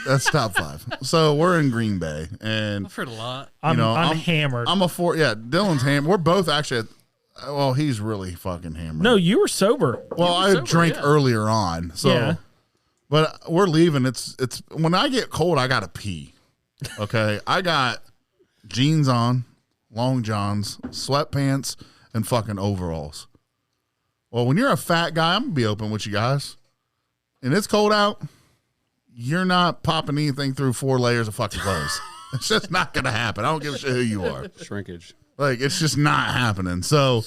That's top 5. So we're in Green Bay, and I've heard a lot. I'm hammered. I'm a 4. Yeah, Dylan's hammered. We're both actually. Well, he's really fucking hammered. No, you were sober. Well, I drank earlier on, so. Yeah. But we're leaving. It's when I get cold, I gotta pee. Okay, I got jeans on, long johns, sweatpants, and fucking overalls. Well, when you're a fat guy, I'm gonna be open with you guys, and it's cold out. You're not popping anything through 4 layers of fucking clothes. It's just not gonna happen. I don't give a shit who you are. Shrinkage. Like, it's just not happening. So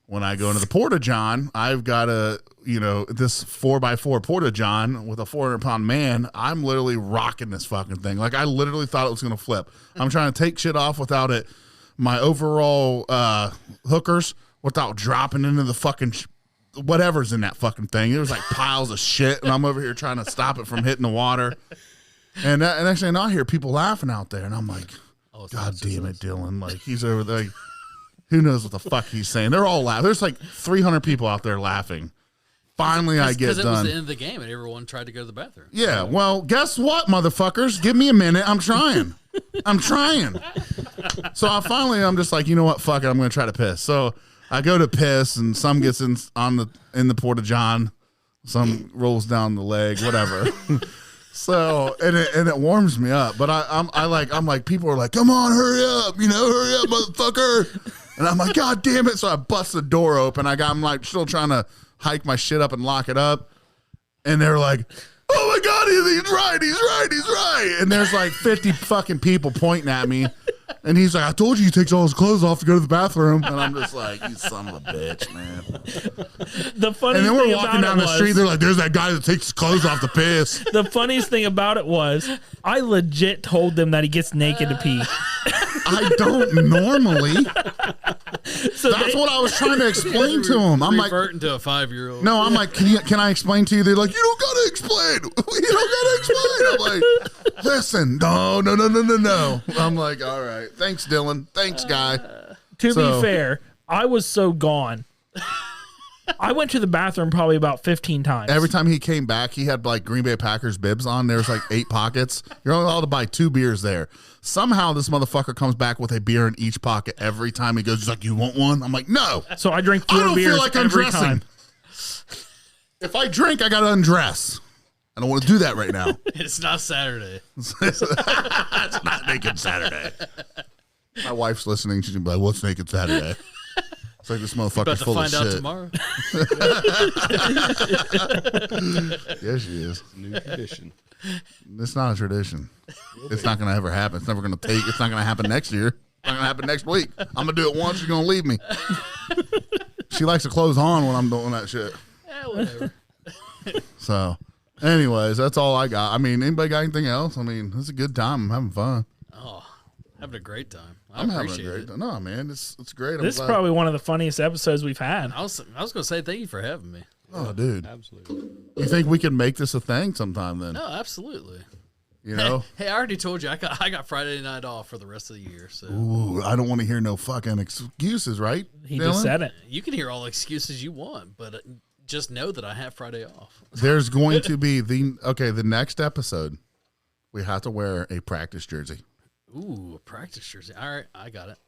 when I go into the Porta-John, I've got this 4x4 Porta-John with a 400-pound man. I'm literally rocking this fucking thing. Like, I literally thought it was going to flip. I'm trying to take shit off without it. My overall hookers without dropping into the fucking whatever's in that fucking thing. It was like piles of shit, and I'm over here trying to stop it from hitting the water. And next thing I hear people laughing out there, and I'm like, God damn it, Dylan. Like, he's over there. Who knows what the fuck he's saying? They're all laughing. There's like 300 people out there laughing. Finally, I get Because it was done. the end of the game and everyone tried to go to the bathroom. Yeah, well, guess what, motherfuckers? Give me a minute. I'm trying. So I'm just like, you know what? Fuck it. I'm going to try to piss. So I go to piss, and some gets in the porta john, some rolls down the leg, whatever. So and it warms me up. But I'm like people are like, come on, hurry up, hurry up, motherfucker. And I'm like, God damn it! So I bust the door open. I'm like still trying to hike my shit up and lock it up. And they're like, oh my God, he's right. And there's like 50 fucking people pointing at me. And he's like, I told you he takes all his clothes off to go to the bathroom. And I'm just like, you son of a bitch, man. The funny And then we're thing walking about down it the was, street. They're like, there's that guy that takes his clothes off to piss. the funniest thing about it was, I legit told them that he gets naked to pee. I don't normally. So That's what I was trying to explain to him. I'm like, Reverting to a 5-year-old. no, I'm like, can I explain to you? They're like, you don't gotta explain. I'm like, listen, no. I'm like, all right, thanks, Dylan. Thanks, guy. To be fair, I was so gone. I went to the bathroom probably about 15 times. Every time he came back, he had like Green Bay Packers bibs on. There was like 8 pockets. You're only allowed to buy 2 beers there. Somehow this motherfucker comes back with a beer in each pocket every time he goes. He's like, you want one? I'm like, no. So I drink 4 I don't beers feel like every undressing. time. If I drink, I got to undress. I don't want to do that right now. It's not Saturday. It's not Naked Saturday. My wife's listening. She's going to be like, what's Naked Saturday? It's like this motherfucker's About to full of find out shit. tomorrow. Yes, she is. New tradition. It's not a tradition. It's not going to ever happen. It's never going to It's not going to happen next year. It's not going to happen next week. I'm going to do it once. She's going to leave me. She likes to close on when I'm doing that shit. Yeah, whatever. So, anyways, that's all I got. I mean, anybody got anything else? I mean, it's a good time. I'm having fun. Oh, having a great time. I'm having a appreciate great it. time. No, man, it's great. I'm This is glad. probably one of the funniest episodes we've had. I was going to say thank you for having me. Oh, dude. Absolutely. You think we can make this a thing sometime then? No, absolutely. You know? Hey, I already told you I got Friday night off for the rest of the year. So Ooh, I don't want to hear no fucking excuses, right? He Dylan? just said it. you can hear all the excuses you want, but just know that I have Friday off. There's going to be the next episode. We have to wear a practice jersey. Ooh, a practice jersey. All right, I got it.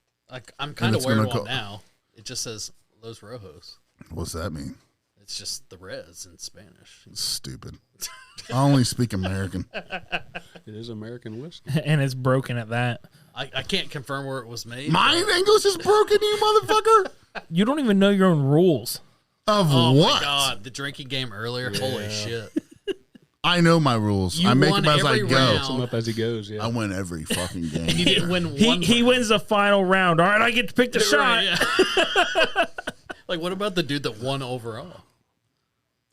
I'm kind of it's wearing gonna one go- now. It just says Los Rojos. What's that mean? It's just the Reds in Spanish. Stupid. I only speak American. It is American whiskey. And it's broken at that. I can't confirm where it was made. My English is broken, you motherfucker. You don't even know your own rules. Of Oh what? my god, the drinking game earlier. Holy shit. I know my rules. You I make won them as I every go. round. Sum up as he goes, yeah. I win every fucking You game. didn't win one. He round. wins the final round. All right, I get to pick the shot. Right, yeah. Like, what about the dude that won overall?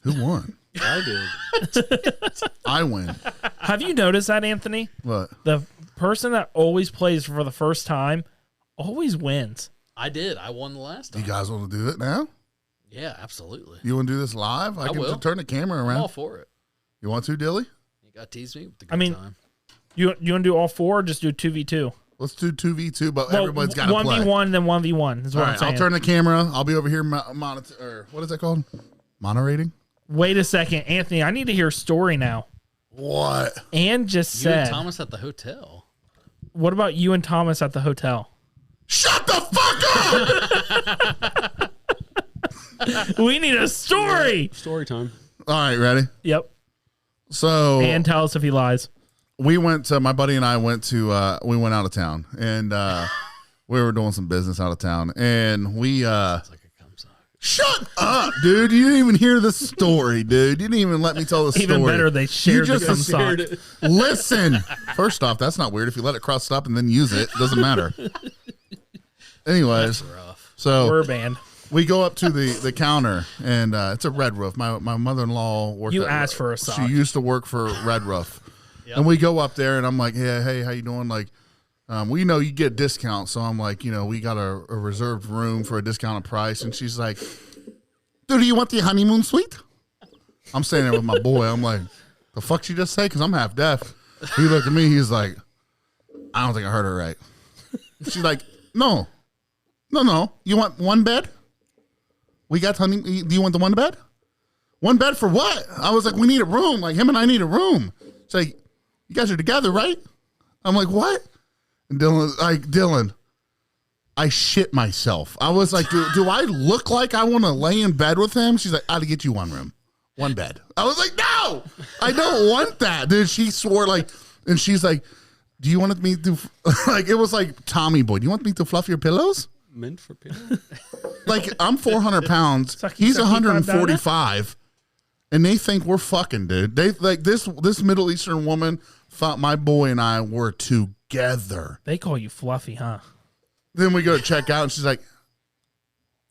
Who won? I did. I win. Have you noticed that, Anthony? What? The person that always plays for the first time always wins. I did. I won the last time. You guys want to do it now? Yeah, absolutely. You want to do this live? I can will. turn the camera I'm all around. for it. You want to, Dilly? You got to tease me with the good I mean, time. You want to do all 4 or just do 2v2? Let's do 2v2, but everybody's got to play. 1v1, then 1v1 is what All I'm right, saying. I'll turn the camera. I'll be over here or what is that called? Moderating? Wait a second. Anthony, I need to hear a story now. What? Ann just You said, and Thomas at the hotel. what about you and Thomas at the hotel? Shut the fuck up! We need a story. Story time. All right, ready? Yep. So And tell us if he lies. we went to, my buddy and I went to, we went out of town and we were doing some business out of town and we, It's like a cum sock. shut up, dude. You didn't even hear the story, dude. You didn't even let me tell the story. Even better, they shared the cum sock. Listen. First off, that's not weird. If you let it crust up and then use it, it doesn't matter. Anyways, Rough. so We're banned. we go up to the counter and it's a Red Roof. My mother-in-law worked You at- asked for a sock. She used to work for Red Roof. Yep. And we go up there and I'm like, yeah, hey, how you doing? Like, we know you get a discount. So I'm like, we got a reserved room for a discounted price. And she's like, dude, do you want the honeymoon suite? I'm sitting there with my boy. I'm like, the fuck she just say? Because I'm half deaf. He looked at me. He's like, I don't think I heard her right. She's like, no, No. You want one bed? We got honey. Do you want the one bed? One bed for what? I was like, we need a room. Like, him and I need a room. It's like, you guys are together, right? I'm like, what? And Dylan, I shit myself. I was like, do I look like I want to lay in bed with him? She's like, I'll get you one room, one bed. I was like, no, I don't want that, dude. She swore like, and she's like, do you want me to, like, it was like Tommy Boy. Do you want me to fluff your pillows? Meant for pillows? Like, I'm 400 pounds. He's 145. And they think we're fucking, dude. They like this Middle Eastern woman thought my boy and I were together. They call you fluffy, huh? Then we go to check out, and she's like,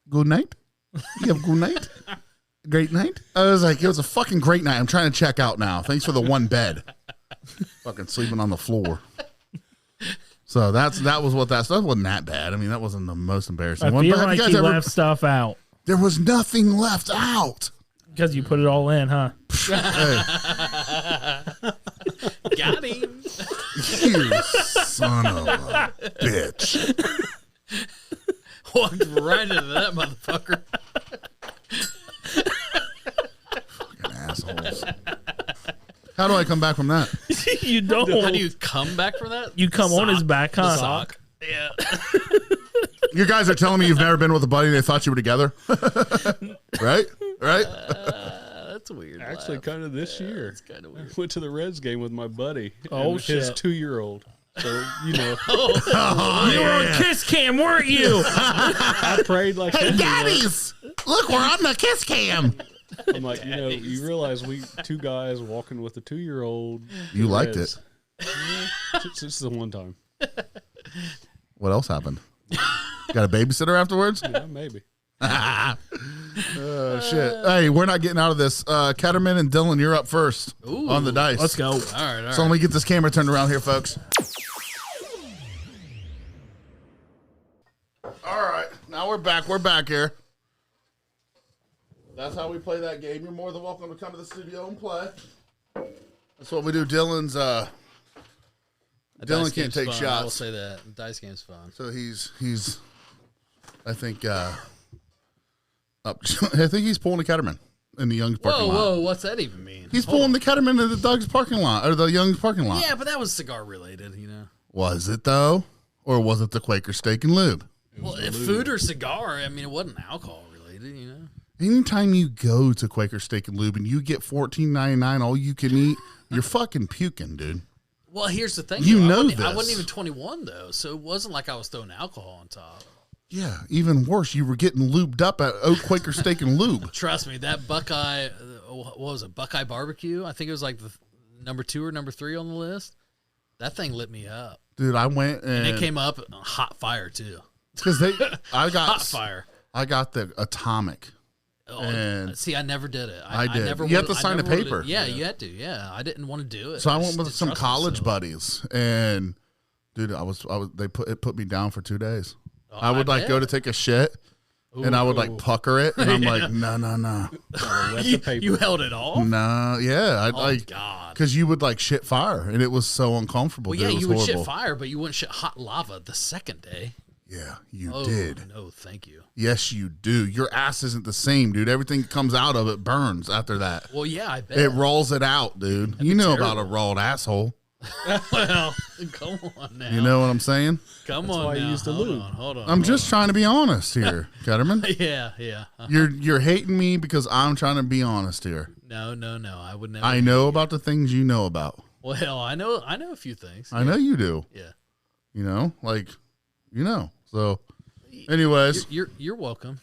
good night? You have a good night? Great night? I was like, it was a fucking great night. I'm trying to check out now. Thanks for the one bed. Fucking sleeping on the floor. So that was what that stuff wasn't that bad. I mean, that wasn't the most embarrassing I one. feel But like you left stuff out. There was nothing left out. Because you put it all in, huh? Hey. Got him. You son of a bitch. Walked right into that motherfucker. Fucking assholes. How do I come back from that? You don't. How do you come back from that? You come on his back, huh? The sock. Yeah. You guys are telling me you've never been with a buddy and they thought you were together? Right? That's weird. Actually, kind of this year. It's kind of weird. I went to the Reds game with my buddy. Oh, and shit. His 2-year-old. So, you know, You were on Kiss Cam, weren't you? I prayed like Hey, him, daddies! Look, we're on the kiss cam. I'm like, you know, you realize we 2 guys walking with a 2-year-old. You liked Reds. Just the one time. What else happened? Got a babysitter afterwards? Yeah, maybe. Oh, shit. Hey, we're not getting out of this. Ketterman and Dylan, you're up first on the dice. Let's go. All right. So let me get this camera turned around here, folks. All right. Now we're back. We're back here. That's how we play that game. You're more than welcome to come to the studio and play. That's what we do. Dylan can't take fun. shots. I will say that. The dice game's fun. So he's I think up I think he's pulling the Ketterman in the Young's parking lot. Whoa, what's that even mean? He's pulling the Ketterman in the Doug's parking lot or the Young's parking lot. Yeah, but that was cigar related, you know. Was it though? Or was it the Quaker Steak and Lube? Well, if food or cigar, I mean, it wasn't alcohol related, you know. Anytime you go to Quaker Steak and Lube and you get $14.99 all you can eat, you're fucking puking, dude. Well, here's the thing. You though. know I wasn't this. even 21 though, so it wasn't like I was throwing alcohol on top. Yeah, even worse, you were getting lubed up at Oak Quaker Steak and Lube. Trust me, that Buckeye, what was it, Buckeye Barbecue? I think it was like the number 2 or number 3 on the list. That thing lit me up. Dude, I went and it came up on hot fire too. because I got Hot fire. I got the Atomic. Oh, And see, I never did it. I did. never You have would- to I sign a never would've- paper. Yeah, you had to. Yeah, I didn't want to do it. So I went just with didn't some trust college myself. buddies, and dude, it put me down for 2 days. Oh, I would like go to take a shit, and I would like pucker it, and I'm like, no, Wet the paper. You held it off? no, yeah, I Oh, like God. because you would like shit fire, and it was so uncomfortable. Well, dude. yeah, It was you would horrible. shit fire, but you wouldn't shit hot lava the second day. Yeah, you Oh, did. no, thank you. Yes, you do. Your ass isn't the same, dude. Everything that comes out of it burns after that. Well, yeah, I bet. It rolls it out, dude. You know about a rolled asshole. Well, come on now. You know what I'm saying? Come That's on why I now. used the Hold lube. on, hold on. I'm just trying to be honest here, Ketterman. Yeah. You're hating me because I'm trying to be honest here. No. I would never. I know about the things you know about. Well, I know a few things. I know you do. Yeah. You know, like, you know. So, anyways, You're welcome.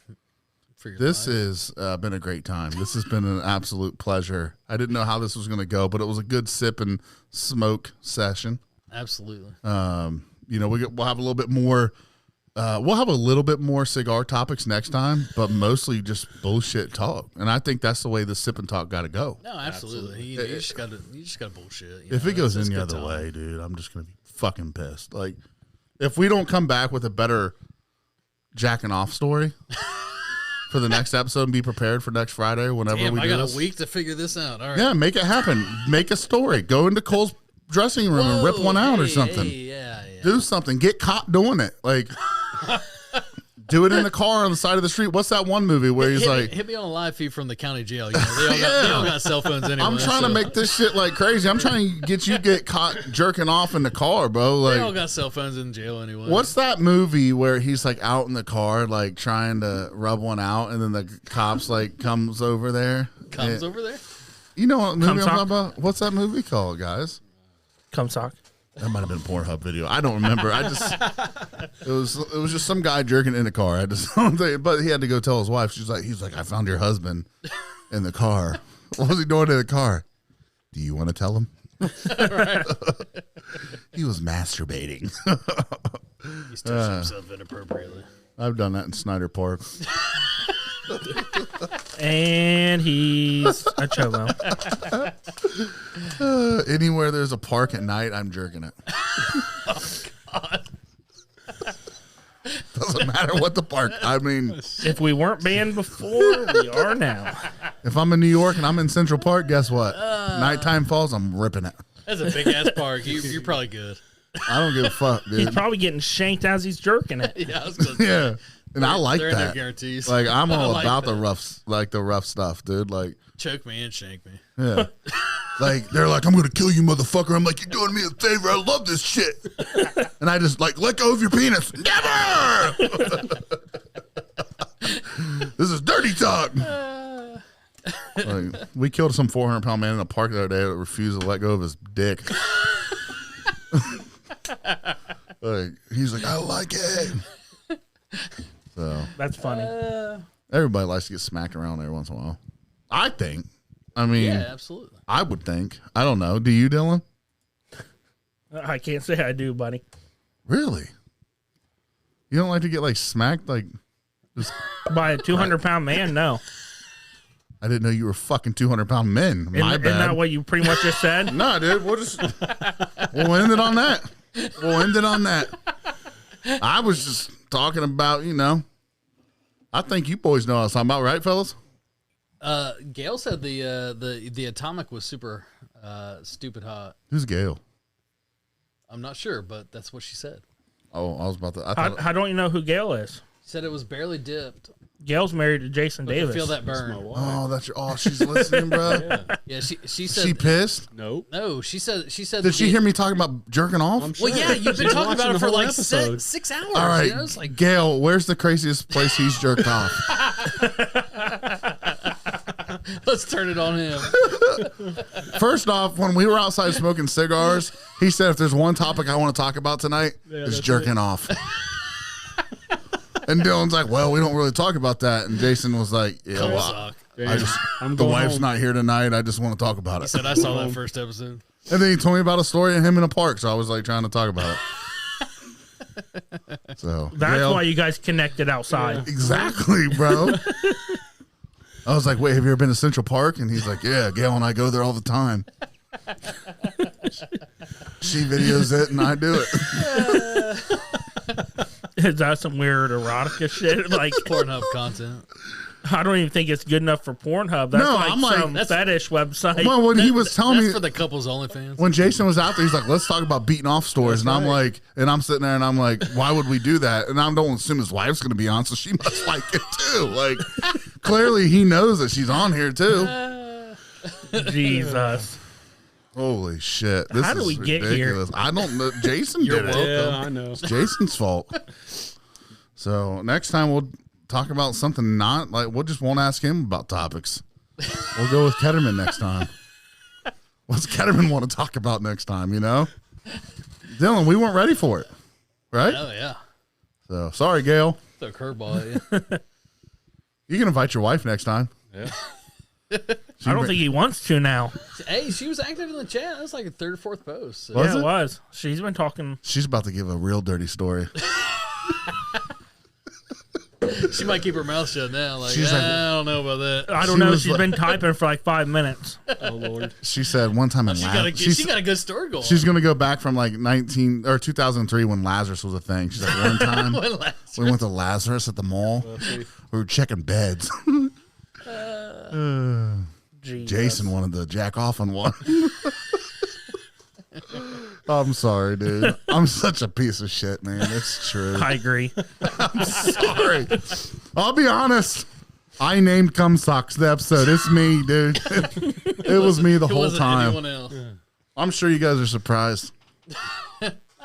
For your this advice. has been a great time. This has been an absolute pleasure. I didn't know how this was going to go, but it was a good sip and smoke session. Absolutely. You know, we'll have a little bit more. We'll have a little bit more cigar topics next time, but mostly just bullshit talk. And I think that's the way the sip and talk got to go. No, absolutely. You just got to bullshit. If it goes It's any good other time. way, dude, I'm just gonna be fucking pissed. Like, if we don't come back with a better jacking off story for the next episode and be prepared for next Friday or whenever Damn, we I do got this. a week to figure this out. All right. Yeah, make it happen. Make a story. Go into Cole's dressing room and rip one out or something. Hey, yeah. Do something. Get caught doing it. Like, Do it in the car on the side of the street. What's that one movie where he's like, hit me on a live feed from the county jail. You know, they all got cell phones anyway. I'm trying to make this shit like crazy. I'm trying to get caught jerking off in the car, bro. Like, they all got cell phones in jail anyway. what's that movie where he's like out in the car, like trying to rub one out, and then the cops like comes over there? over there? You know what movie I'm Come talking talk. about? What's that movie called, guys? Come sock. That might have been a Pornhub video. I don't remember. It was just some guy jerking in the car. I just don't think, but he had to go tell his wife. He's like, I found your husband in the car. What was he doing in the car? Do you want to tell him? He was masturbating. He touched himself inappropriately. I've done that in Snyder Park. And he's a cholo. Anywhere there's a park at night, I'm jerking it. Oh God! Doesn't matter what the park. I mean, If we weren't banned before, we are now. if I'm in New York and I'm in Central Park, guess what? Nighttime falls, I'm ripping it. That's a big ass park. You're probably good. I don't give a fuck, He's dude. probably getting shanked as he's jerking it. Yeah, I was gonna say, Yeah, and I like they're in their that. guarantees. Like, I'm I all like about that. the rough stuff, dude. Like, Choke me and shank me. yeah. Like, they're like, I'm gonna kill you, motherfucker. I'm like, you're doing me a favor. I love this shit. And I just like, let go of your penis. Never. This is dirty talk. Like, we killed some 400-pound man in a park the other day that refused to let go of his dick. Like, he's like, I like it. So That's funny. everybody likes to get smacked around every once in a while. I think. I mean, Yeah, absolutely. I would think. I don't know. Do you, Dylan? I can't say I do, buddy. Really? You don't like to get like smacked? Like, just, By a 200-pound man, no. I didn't know you were fucking 200-pound men. My Isn't bad. that what you pretty much just said? No, dude. We'll end it on that. We'll end it on that. I was just talking about, I think you boys know what I was talking about, right, fellas? Gail said the atomic was super stupid hot. Who's Gail? I'm not sure, but that's what she said. Oh, I was about to. I thought, How don't you know who Gail is? She said it was barely dipped. Gail's married to Jason But you Davis. feel that burn. oh, that's your. Oh, she's listening, bro. Yeah, she said. She pissed. Nope. No, she said. Did she hear me talking about jerking off? I'm sure. Well, yeah, you've been She's talking watching about it the for whole like episode. 6 hours. All right, It's like, Gail, where's the craziest place he's jerked off? let's turn it on him. First off, when we were outside smoking cigars, he said, if there's one topic I want to talk about tonight, it's jerking off. And Dylan's like, well, we don't really talk about that. And Jason was like, yeah, Come well, suck. I'm the going wife's home. not here tonight. I just want to talk about He it. said I saw that first episode. And then he told me about a story of him in a park. So I was like trying to talk about it. So That's Gail, why you guys connected outside. exactly, bro. I was like, wait, have you ever been to Central Park? And he's like, yeah, Gail and I go there all the time. She videos it and I do it. Is that some weird erotica shit? Like, Pornhub content. I don't even think it's good enough for Pornhub. That's No, like I'm like- some fetish website. Well, when he was telling That's me for the couples OnlyFans. when Jason was out there, he's like, let's talk about beating off stories. And I'm like, and I'm sitting there and I'm like, why would we do that? And I don't assume his wife's going to be on, so she must like it too. Like, clearly he knows that she's on here too. Jesus. Holy shit. This How do is we get here? ridiculous. I don't know. Jason did it. Yeah, I know. It's Jason's fault. So next time we'll talk about something not like, we'll just won't ask him about topics. We'll go with Ketterman next time. What's Ketterman want to talk about next time, Dylan, we weren't ready for it, right? Oh yeah. So sorry, Gail. Throw a curveball at you. You can invite your wife next time. Yeah. I don't think he wants to now. Hey, she was active in the chat. That was like a third or fourth post. So. Was Yeah, it? it was. She's been talking. She's about to give a real dirty story. She might keep her mouth shut now. Like, She's like- I don't know about that. I don't She know. was She's like- been typing for like 5 minutes. Oh Lord. She said one time in She got a Lazarus. she got a good story going. She's going to go back from like 2003 when Lazarus was a thing. She's like, one time When last- we went to Lazarus at the mall. We were checking beds. Jesus. Jason wanted to jack off on one. I'm sorry, dude. I'm such a piece of shit, man. It's true. I agree. I'm sorry. I'll be honest. I named Cum Socks the episode. It's me, dude. It was me the It whole wasn't time. anyone else. I'm sure you guys are surprised.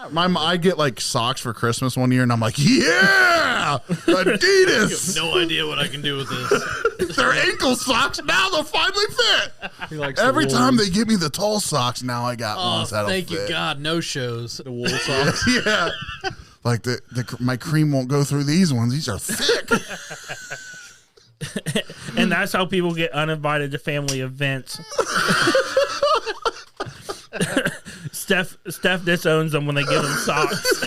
I get like socks for Christmas one year, and I'm like, yeah, Adidas. No idea what I can do with this. They're ankle socks now. They'll finally fit. He likes Every the time wool, they give me the tall socks, now I got Oh, ones that'll thank you, fit. God. No shows. the wool socks. Yeah, like my cream won't go through these ones. These are thick. And that's how people get uninvited to family events. Steph disowns them when they give him socks.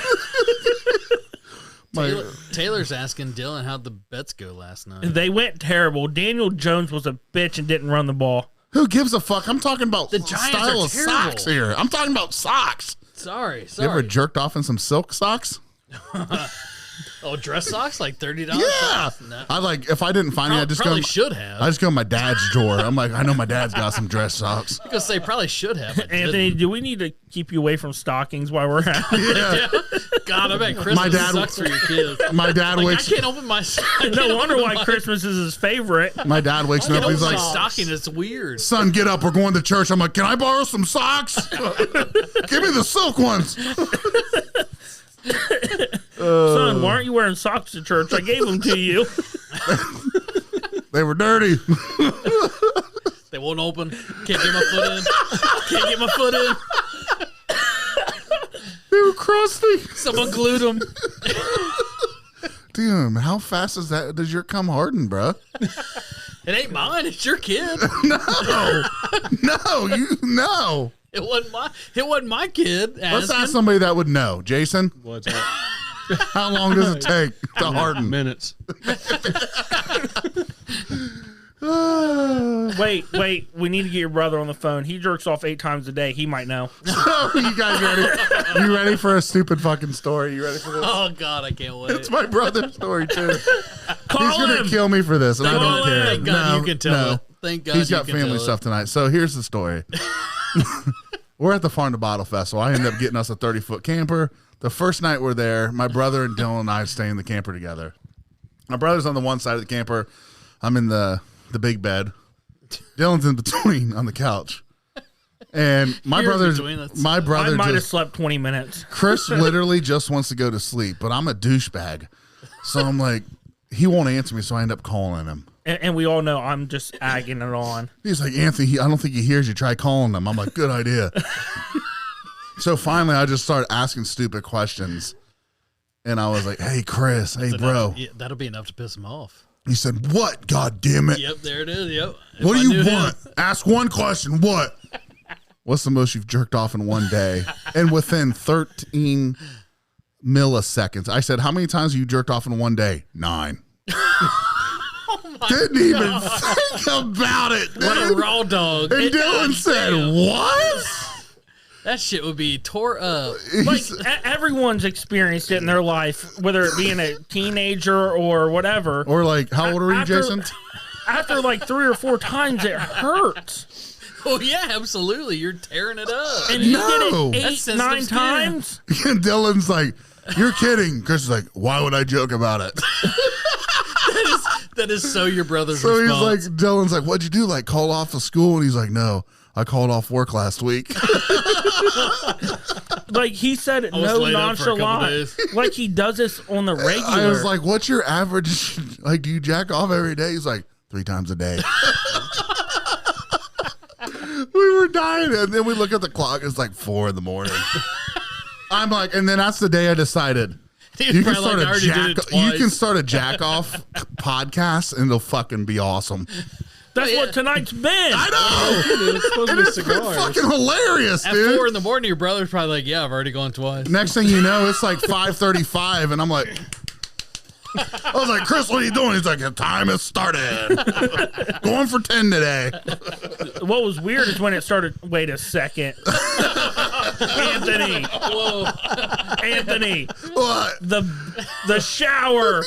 Taylor's asking Dylan how'd the bets go last night. They went terrible. Daniel Jones was a bitch and didn't run the ball. Who gives a fuck? I'm talking about The Giants style are of terrible. socks here. I'm talking about socks. Sorry. You ever jerked off in some silk socks? Oh, dress socks? Like $30? Yeah. No. I like if I didn't find it, I just Probably go. should have. I just go in my dad's drawer. I'm like, I know my dad's got some dress socks. I was gonna say probably should have. But Anthony, do we need to keep you away from stockings while we're out? Yeah. God, I bet Christmas My dad- sucks for your kids. My dad Like, wakes. I can't open my. No wonder why Christmas is his favorite. My dad wakes me I up. can't He's open my like, stocking. It's weird. "Son, get up. We're going to church." I'm like, "Can I borrow some socks? Give me the silk ones." Son, why aren't you wearing socks to church? I gave them to you. They were dirty. They won't open. Can't get my foot in. Can't get my foot in. They were crusty. Someone glued them. Damn, how fast does your cum harden, bro? It ain't mine. It's your kid. No, no. It wasn't my kid. Let's asking. ask somebody that would know. Jason, What's that? how long does it take to harden? Minutes. Wait. We need to get your brother on the phone. He jerks off 8 times a day. He might know. You guys ready? You ready for a stupid fucking story? You ready for this? Oh God, I can't wait. It's my brother's story too. Call He's gonna him. kill me for this, and I Call don't him. care. Thank God you can tell it. Thank God He's you got can family tell stuff tonight. So here's the story. We're at the Farm to Bottle Festival. I ended up getting us a 30-foot camper. The first night we're there, my brother and Dylan and I stay in the camper together. My brother's on the one side of the camper. I'm in the big bed. Dylan's in between on the couch. And my You're in brother between, that's- my I brother might have just slept 20 minutes. Chris literally just wants to go to sleep, but I'm a douchebag. So I'm like, he won't answer me, so I end up calling him. And we all know I'm just agging it on. He's like, "Anthony, I don't think he hears you. Try calling him." I'm like, "Good idea." So finally, I just started asking stupid questions. And I was like, "Hey, Chris. Hey, bro." Yeah, that'll be enough to piss him off. He said, "What? God damn it. Yep, there it is. Yep. What If do I you knew want? him- Ask one question. What? What's the most you've jerked off in one day?" And within 13 milliseconds, I said, "How many times have you jerked off in one day?" 9. Didn't even think about it. What a dude. raw dog. And Dylan said, "What?" That shit would be tore up. Like, everyone's experienced it in their life, whether it being a teenager or whatever. Or like, how old are you, After- Jason? After like 3 or 4 times, it hurts. Oh yeah, absolutely. You're tearing it up. And you No. did it That's 8, 9 sensitive skin. times. And Dylan's like, "You're kidding." Chris is like, "Why would I joke about it?" That is so your brother's So he's response. like, Dylan's like, "What'd you do? Like call off of school?" And he's like, "No, I called off work last week." Like he said, was no laid up for a couple nonchalant. days. Like he does this on the regular. I was like, "What's your average? Like, do you jack off every day?" He's like, 3 times a day. We were dying, and then we look at the clock. It's like 4 in the morning. I'm like, and then that's the day I decided. He was You can, probably start like, I a already did it jack, you twice. can start a jack off podcast and it'll fucking be awesome. That's what tonight's been. I know. It's supposed to And be it's been cigars. fucking hilarious, At dude. 4 in the morning, your brother's probably like, "Yeah, I've already gone twice." Next thing you know, it's like 5:35, and I'm like, I was like, "Chris, what are you doing?" He's like, "The time has started. Going for 10 today." What was weird is when it started. Wait a second, Anthony. Whoa. Anthony, What? the shower.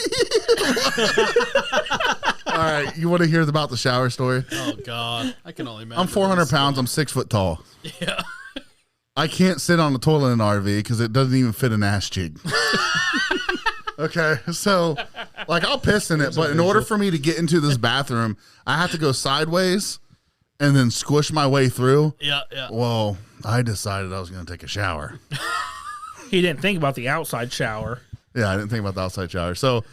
All right, you want to hear about the shower story? Oh God, I can only imagine. I'm 400 this. pounds. I'm 6 foot tall. Yeah. I can't sit on the toilet in an RV because it doesn't even fit an ass cheek. Okay, so like I'll piss in it, but in order for me to get into this bathroom, I have to go sideways and then squish my way through. Yeah. Well, I decided I was going to take a shower. He didn't think about the outside shower. Yeah, I didn't think about the outside shower. So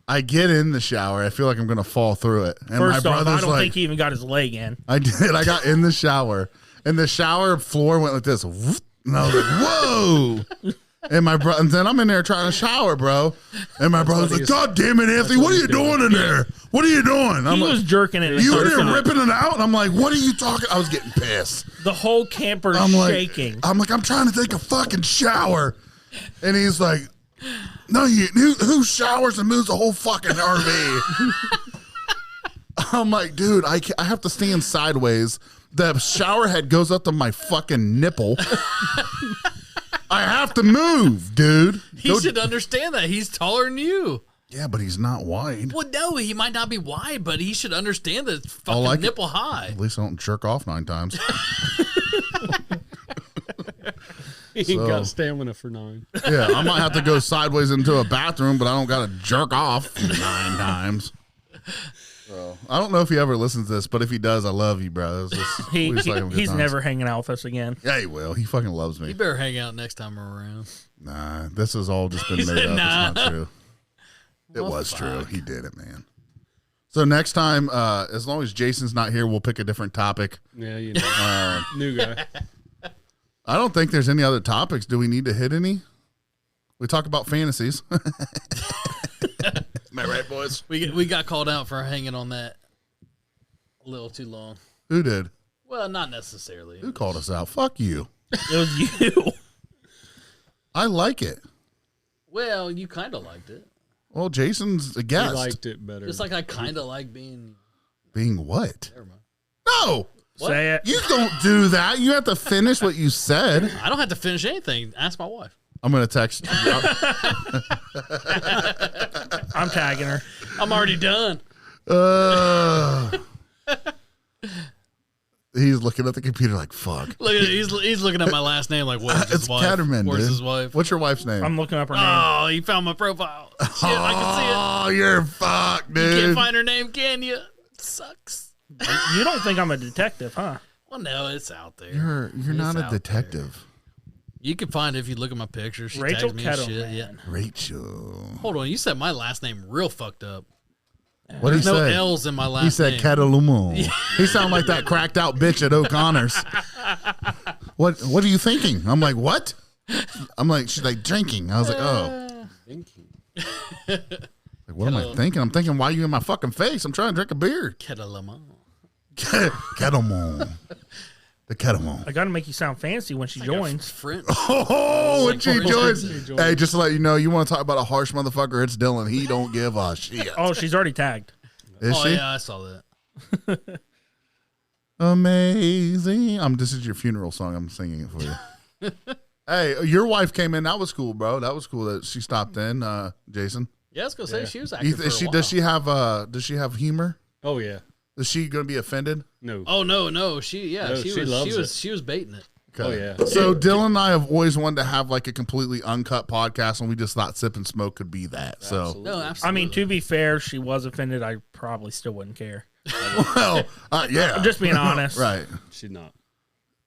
I get in the shower. I feel like I'm going to fall through it. And First my off, I brother's don't like, think he even got his leg in. I did. I got in the shower, and the shower floor went like this. Whoop, and I was like, whoa. And my brother, and then I'm in there trying to shower, bro. And my brother's like, God damn it, Anthony, what are you doing in there? What are you doing? I'm He like, was jerking it. you were there ripping it out? And I'm like, what are you talking? I was getting pissed. The whole camper's I'm like, shaking. I'm trying to take a fucking shower. And he's like, no, who showers and moves the whole fucking RV? I'm like, dude, I have to stand sideways. The shower head goes up to my fucking nipple. I have to move, dude. He should understand that. He's taller than you. Yeah, but he's not wide. Well, no, he might not be wide, but he should understand that it's fucking nipple high. At least I don't jerk off 9 times. He ain't got stamina for 9. Yeah, I might have to go sideways into a bathroom, but I don't got to jerk off 9 times. So, I don't know if he ever listens to this, but if he does, I love you, bro. He's never hanging out with us again. Yeah, he will. He fucking loves me. You better hang out next time we're around. Nah, this has all just been made said, up. nah. It's not true. It Well, was fuck. true. He did it, man. So next time, as long as Jason's not here, we'll pick a different topic. Yeah, you know. New guy. I don't think there's any other topics. Do we need to hit any? We talk about fantasies. Am I right, boys? We got called out for hanging on that a little too long. Who did? Well, not necessarily. Who called us out? Fuck you. It was you. I like it. Well, you kind of liked it. Well, Jason's a He guest. liked it better. Just like I kind of like being. Being what? Never mind. No. What? Say it. You don't do that. You have to finish what you said. I don't have to finish anything. Ask my wife. I'm going to text you. I'm tagging her. I'm already done. He's looking at the computer like, fuck. Look at he's looking at my last name like, where's his It's wife? Caterman, Where's dude. his wife? What's your wife's name? I'm looking up her name. Oh, he found my profile. Shit, I can see it. Oh, you're fucked, dude. You can't find her name, can you? Sucks. You don't think I'm a detective, huh? Well, no, it's out there. You're not a out detective. You can find it if you look at my picture. She Rachel tags me and shit. Kettleman. Yeah. Rachel. Hold on, you said my last name real fucked up. What did There's he no say? L's in my last He said name. Catalumo. He sounded like that cracked out bitch at O'Connor's. What are you thinking? I'm like, what? I'm like, she's like drinking. I was like, oh. Like, what am I thinking? I'm thinking, why are you in my fucking face? I'm trying to drink a beer. Kettleman. Kettlemon. The Kettlemon. I got to make you sound fancy when she joins. French. Oh, when she joins. She joins. Hey, just to let you know, you want to talk about a harsh motherfucker, it's Dylan. He don't give a shit. Oh, she's already tagged. Is Oh she? yeah, I saw that. Amazing. This is your funeral song. I'm singing it for you. Hey, your wife came in. That was cool, bro. That was cool that she stopped in, Jason. Yeah, I was gonna say she was You active th- for a while. does she have humor? Oh, yeah. Is she going to be offended? No. Oh no, she loves it. was baiting it. Okay. Oh, yeah. So Dylan and I have always wanted to have like a completely uncut podcast, and we just thought Sip and Smoke could be that. So, Absolutely. No, absolutely. I mean, to be fair, she was offended. I probably still wouldn't care. well, yeah. I'm just being honest. Right. She's not.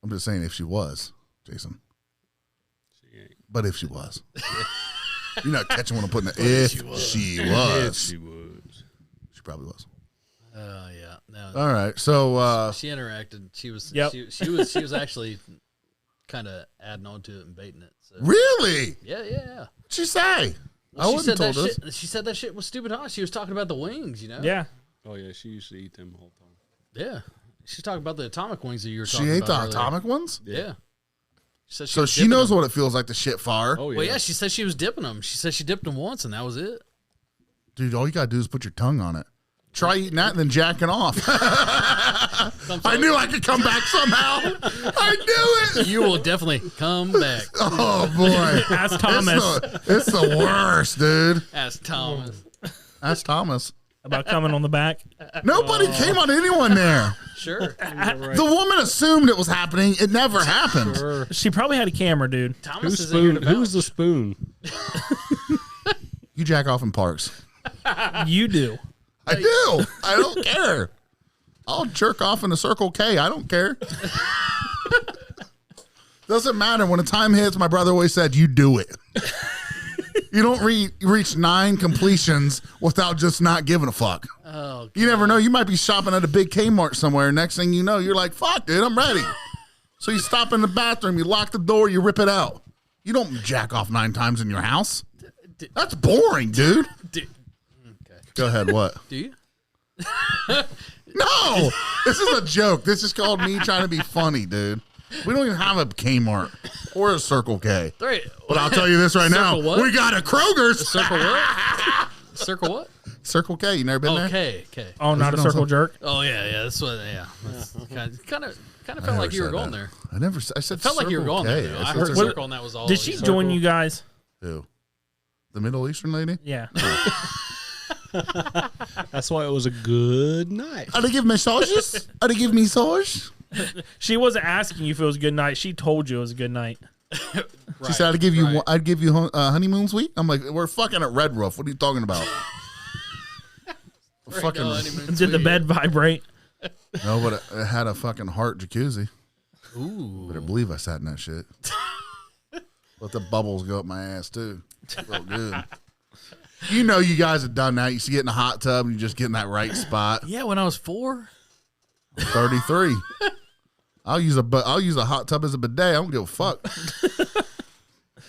I'm just saying if she was, Jason. She ain't. But if she was. You're not catching what I'm putting there. If she was. If she was. She probably was. yeah, no. All right. So, She interacted. She was Yep. she was actually kind of adding on to it and baiting it. So. really? Yeah. What'd she say? Well, I she wouldn't said have told that us. shit. She said that shit was stupid hot. She was talking about the wings, you know. Yeah. Oh, yeah. She used to eat them the whole time. Yeah. She's talking about the atomic wings that you were She talking ate about. the earlier. atomic ones? Yeah. She said So was she dipping knows them. what it feels like to shit fire. Oh, yeah. Well, yeah, she said she was dipping them. She said she dipped them once, and that was it. Dude, all you got to do is put your tongue on it. Try eating that and then jacking off. I knew I could come back somehow. I knew it. You will definitely come back. Oh, boy. Ask Thomas. It's the worst, dude. Ask Thomas. Ask Thomas. about coming on the back. Nobody came on anyone there. Sure. The woman assumed it was happening. It never happened. Sure. She probably had a camera, dude. Thomas is in here to Who's the vouch. spoon? You jack off in parks. You do. I do. I don't care. I'll jerk off in a Circle K. I don't care. Doesn't matter. When the time hits, my brother always said, you do it. You don't reach 9 completions without just not giving a fuck. Oh, You never know. You might be shopping at a big Kmart somewhere. Next thing you know, you're like, fuck, dude, I'm ready. So you stop in the bathroom, you lock the door, you rip it out. You don't jack off 9 times in your house. That's boring, dude. okay. Go ahead, what? Do you? No, this is a joke. This is called me trying to be funny, dude. We don't even have a Kmart or a Circle K. Right. But I'll tell you this right now. Circle what? We got a Kroger's. Circle what? Circle what? Circle K. You never been there? Okay. Oh, not a circle jerk. Oh yeah. That's what. Yeah. Kind of felt like you were going there. I said Felt like you were Circle going K. there. I I said heard Circle- circle, and that was all. Did she join you guys? Who? The Middle Eastern lady? Yeah. That's why it was a good night. Are they give massages? Are they give massage? She wasn't asking you if it was a good night. She told you it was a good night. She said, I'd give you honeymoon suite. I'm like, we're fucking at Red Roof. What are you talking about? Did the bed vibrate? No, but it had a fucking heart jacuzzi. Ooh. Better believe I sat in that shit. Let the bubbles go up my ass too. Felt good. You know, you guys have done that. You used to get in a hot tub and you just get in that right spot. Yeah, when I was 4. 33. I'll use a hot tub as a bidet. I don't give a fuck.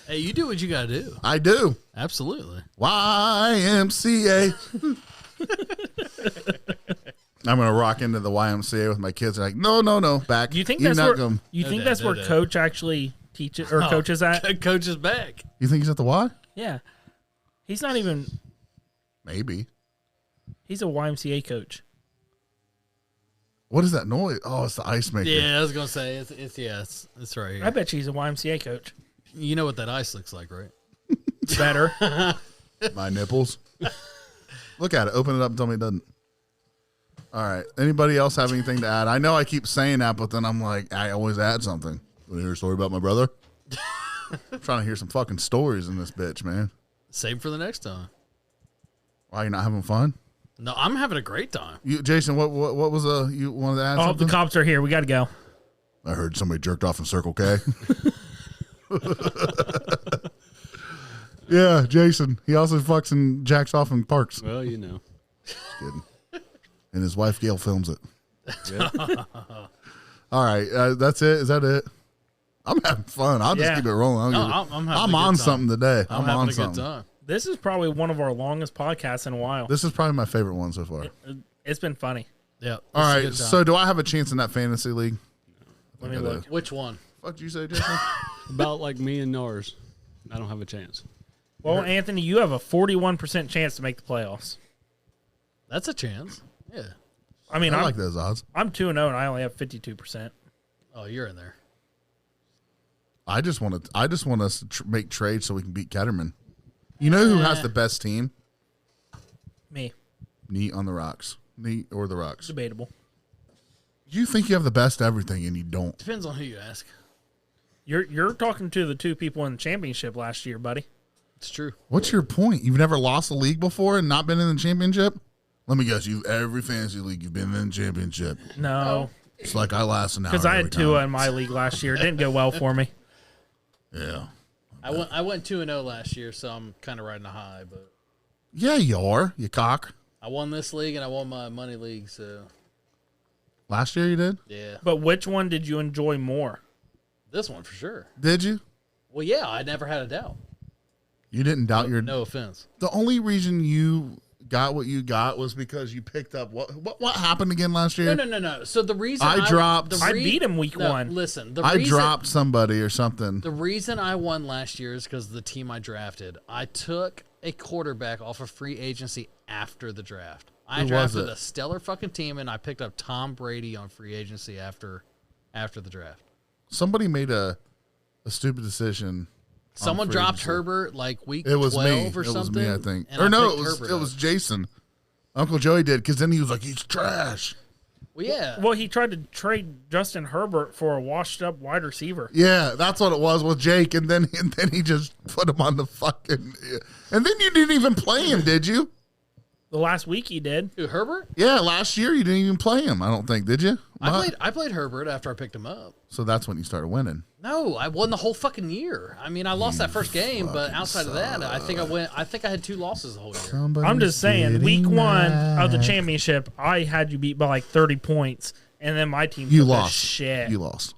Hey, you do what you gotta do. I do. Absolutely. YMCA. I'm gonna rock into the YMCA with my kids. They're like, no, back. Do you think You're that's not where gonna- you think No, that's no, where no. Coach actually teaches or coaches at? Coach is back. You think he's at the Y? Yeah. He's not even. Maybe. He's a YMCA coach. What is that noise? Oh, it's the ice maker. Yeah, I was gonna say it's right here. I bet you he's a YMCA coach. You know what that ice looks like, right? Better. My nipples. Look at it. Open it up and tell me it doesn't. All right. Anybody else have anything to add? I know I keep saying that, but then I'm like, I always add something. Want to hear a story about my brother? I'm trying to hear some fucking stories in this bitch, man. Save for the next time. Why, you not having fun? No, I'm having a great time. You, Jason, what was you wanted to add Oh, something? the cops are here. We got to go. I heard somebody jerked off in Circle K. Yeah, Jason. He also fucks and jacks off in parks. Well, you know. Just kidding. And his wife Gail films it. Yeah. All right, that's it. Is that it? I'm having fun. I'll just Yeah. keep it rolling. No, I'm having I'm a good on time. something today. I'm I'm having on a something. good time. This is probably one of our longest podcasts in a while. This is probably my favorite one so far. It's been funny. Yeah. All it's a right, good time. so do I have a chance in that fantasy league? Let me I do. look. Which one? Fuck did you say, Jason? About like me and yours. I don't have a chance. Well, Anthony, you have a 41% chance to make the playoffs. That's a chance. Yeah. I mean, I I'm like those odds. I'm 2-0 and I only have 52%. Oh, you're in there. I just want us to make trades so we can beat Ketterman. You know who has the best team? Me. Neat on the rocks. Neat or the rocks. Debatable. You think you have the best everything and you don't. Depends on who you ask. You're talking to the two people in the championship last year, buddy. It's true. What's your point? You've never lost a league before and not been in the championship? Let me guess, every fantasy league you've been in the championship. No, It's like I last an hour. because I every had Tua time. in my league last year. It didn't go well for me. Yeah. I went 2-0 last year, so I'm kind of riding a high. But Yeah, you are. You cock. I won this league and I won my money league, so Last year you did? yeah, But which one did you enjoy more? this one for sure. Did you? Well, yeah, I never had a doubt. You didn't doubt your. No offense. The only reason you got what you got was because you picked up what happened again last year? No. So the reason I dropped- the I beat him week one. Listen, I dropped somebody or something. The reason I won last year is because the team I drafted. I took a quarterback off of free agency after the draft. I Who was drafted it? a stellar fucking team, and I picked up Tom Brady on free agency after the draft. Somebody made a stupid decision. Someone free dropped agency. Herbert like week It was 12 me. or It was something. me, I think. and Or I no, picked it was Herbert up. Jason. Uncle Joey did, because then he was like, he's trash. Well, yeah. Well, he tried to trade Justin Herbert for a washed-up wide receiver. Yeah, that's what it was with Jake, and then he just put him on the fucking. And then you didn't even play him, did you? The last week he did. Who, Herbert? Yeah, last year you didn't even play him. I don't think, did you? I played Herbert after I picked him up. So that's when you started winning. No, I won the whole fucking year. I mean, I lost that first game, but outside of that, I think I had 2 losses the whole year. I'm just saying, week 1 of the championship, I had you beat by like 30 points, and then my team You took a lost. shit. You lost.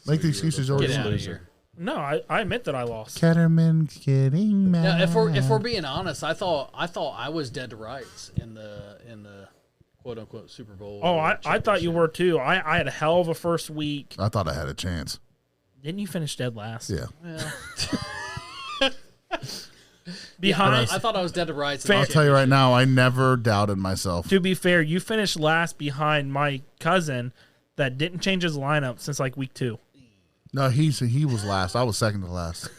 Make the excuses Get already. out of here. No, I admit that I lost. Ketterman's getting mad. Now, if we're being honest, I thought I was dead to rights in the quote unquote Super Bowl. Oh, I thought you were too. I had a hell of a first week. I thought I had a chance. Didn't you finish dead last? Yeah. Well, Behind. I thought I was dead to rights. I'll tell you right now, I never doubted myself. To be fair, you finished last behind my cousin that didn't change his lineup since like week 2. No, he was last. I was second to last.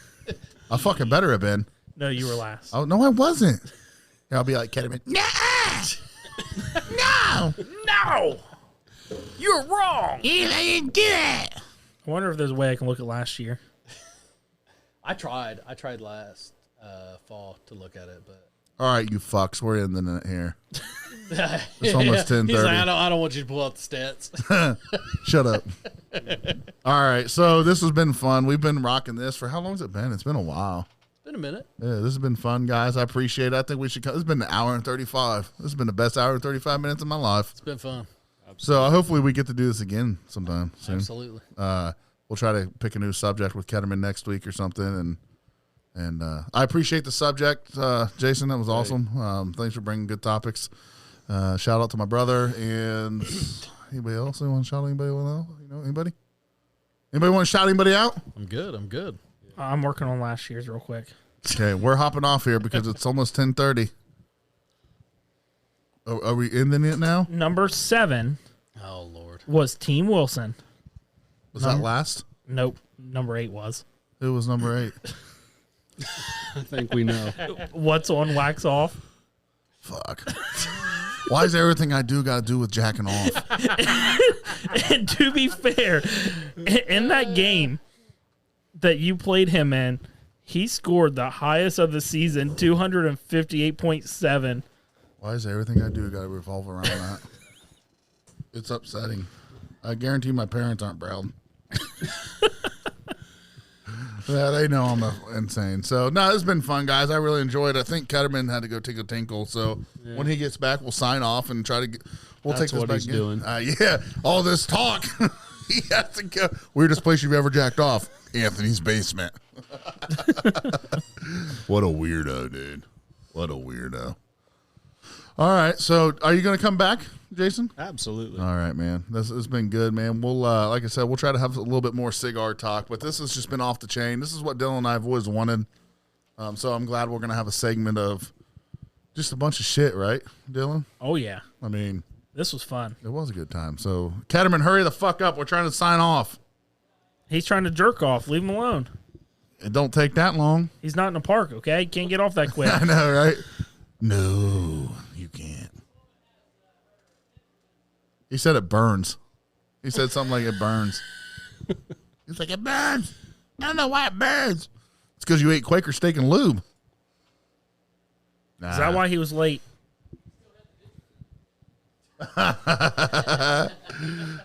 I fucking better have been. No, you were last. Oh no, I wasn't. I'll be like Ketterman. No, no, No! You're wrong! I didn't do it. I wonder if there's a way I can look at last year. I tried last fall to look at it, but All right, you fucks. We're in the net here. It's almost 10:30. He's like, I don't want you to pull out the stats. Shut up. All right, so this has been fun. We've been rocking this for how long has it been? It's been a while. It's been a minute. Yeah, this has been fun, guys. I appreciate it. I think we should. This has been an hour and 35. This has been the best hour and 35 minutes of my life. It's been fun. So hopefully we get to do this again sometime soon. Absolutely. We'll try to pick a new subject with Ketterman next week or something. And I appreciate the subject, Jason. That was awesome. Thanks for bringing good topics. Shout out to my brother and anybody else. Want to shout anybody out? You know, anybody? Anybody want to shout anybody out? I'm good. I'm working on last year's real quick. Okay, we're hopping off here because it's almost 10:30. Are we ending it now? Number 7 Oh Lord. was Team Wilson. Was that last? Nope. Number 8 was. It was number 8. I think we know. What's on, wax off? Fuck. Why is everything I do got to do with jacking off? And to be fair, in that game that you played him in, he scored the highest of the season, 258.7. Why is everything I do got to revolve around that? It's upsetting. I guarantee my parents aren't proud. Yeah, they know I'm insane. So, no, it's been fun, guys. I really enjoyed it. I think Ketterman had to go take a tinkle. So, when he gets back, we'll sign off and try to get. We'll That's take this what back he's again. doing. Yeah, all this talk. He has to go. Weirdest place you've ever jacked off? Anthony's basement. What a weirdo, dude. What a weirdo. All right. So, are you going to come back, Jason? Absolutely. All right, man. This has been good, man. We'll, like I said, we'll try to have a little bit more cigar talk, but this has just been off the chain. This is what Dylan and I have always wanted. So I'm glad we're going to have a segment of just a bunch of shit, right, Dylan? Oh, yeah. I mean, This was fun. it was a good time. So, Ketterman, hurry the fuck up. We're trying to sign off. He's trying to jerk off. Leave him alone. It don't take that long. He's not in a park, okay? Can't get off that quick. I know, right? No, you can't. He said it burns. He said something like it burns. He's like, it burns. I don't know why it burns. It's because you ate Quaker steak and lube. Nah. Is that why he was late?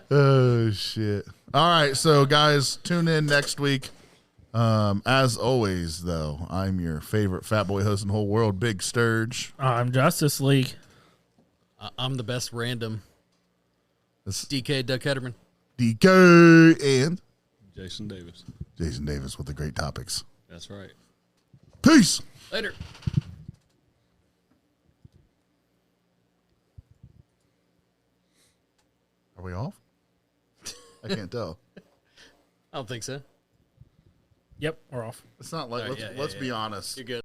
Oh, shit. All right, so, guys, tune in next week. As always, though, I'm your favorite fat boy host in the whole world, Big Sturge. I'm Justice League. I'm the best random. This DK Doug Ketterman. DK and Jason Davis. Jason Davis with the great topics. That's right. Peace. Later. Are we off? I can't tell. I don't think so. Yep, we're off. It's not like, let's be honest. You're good.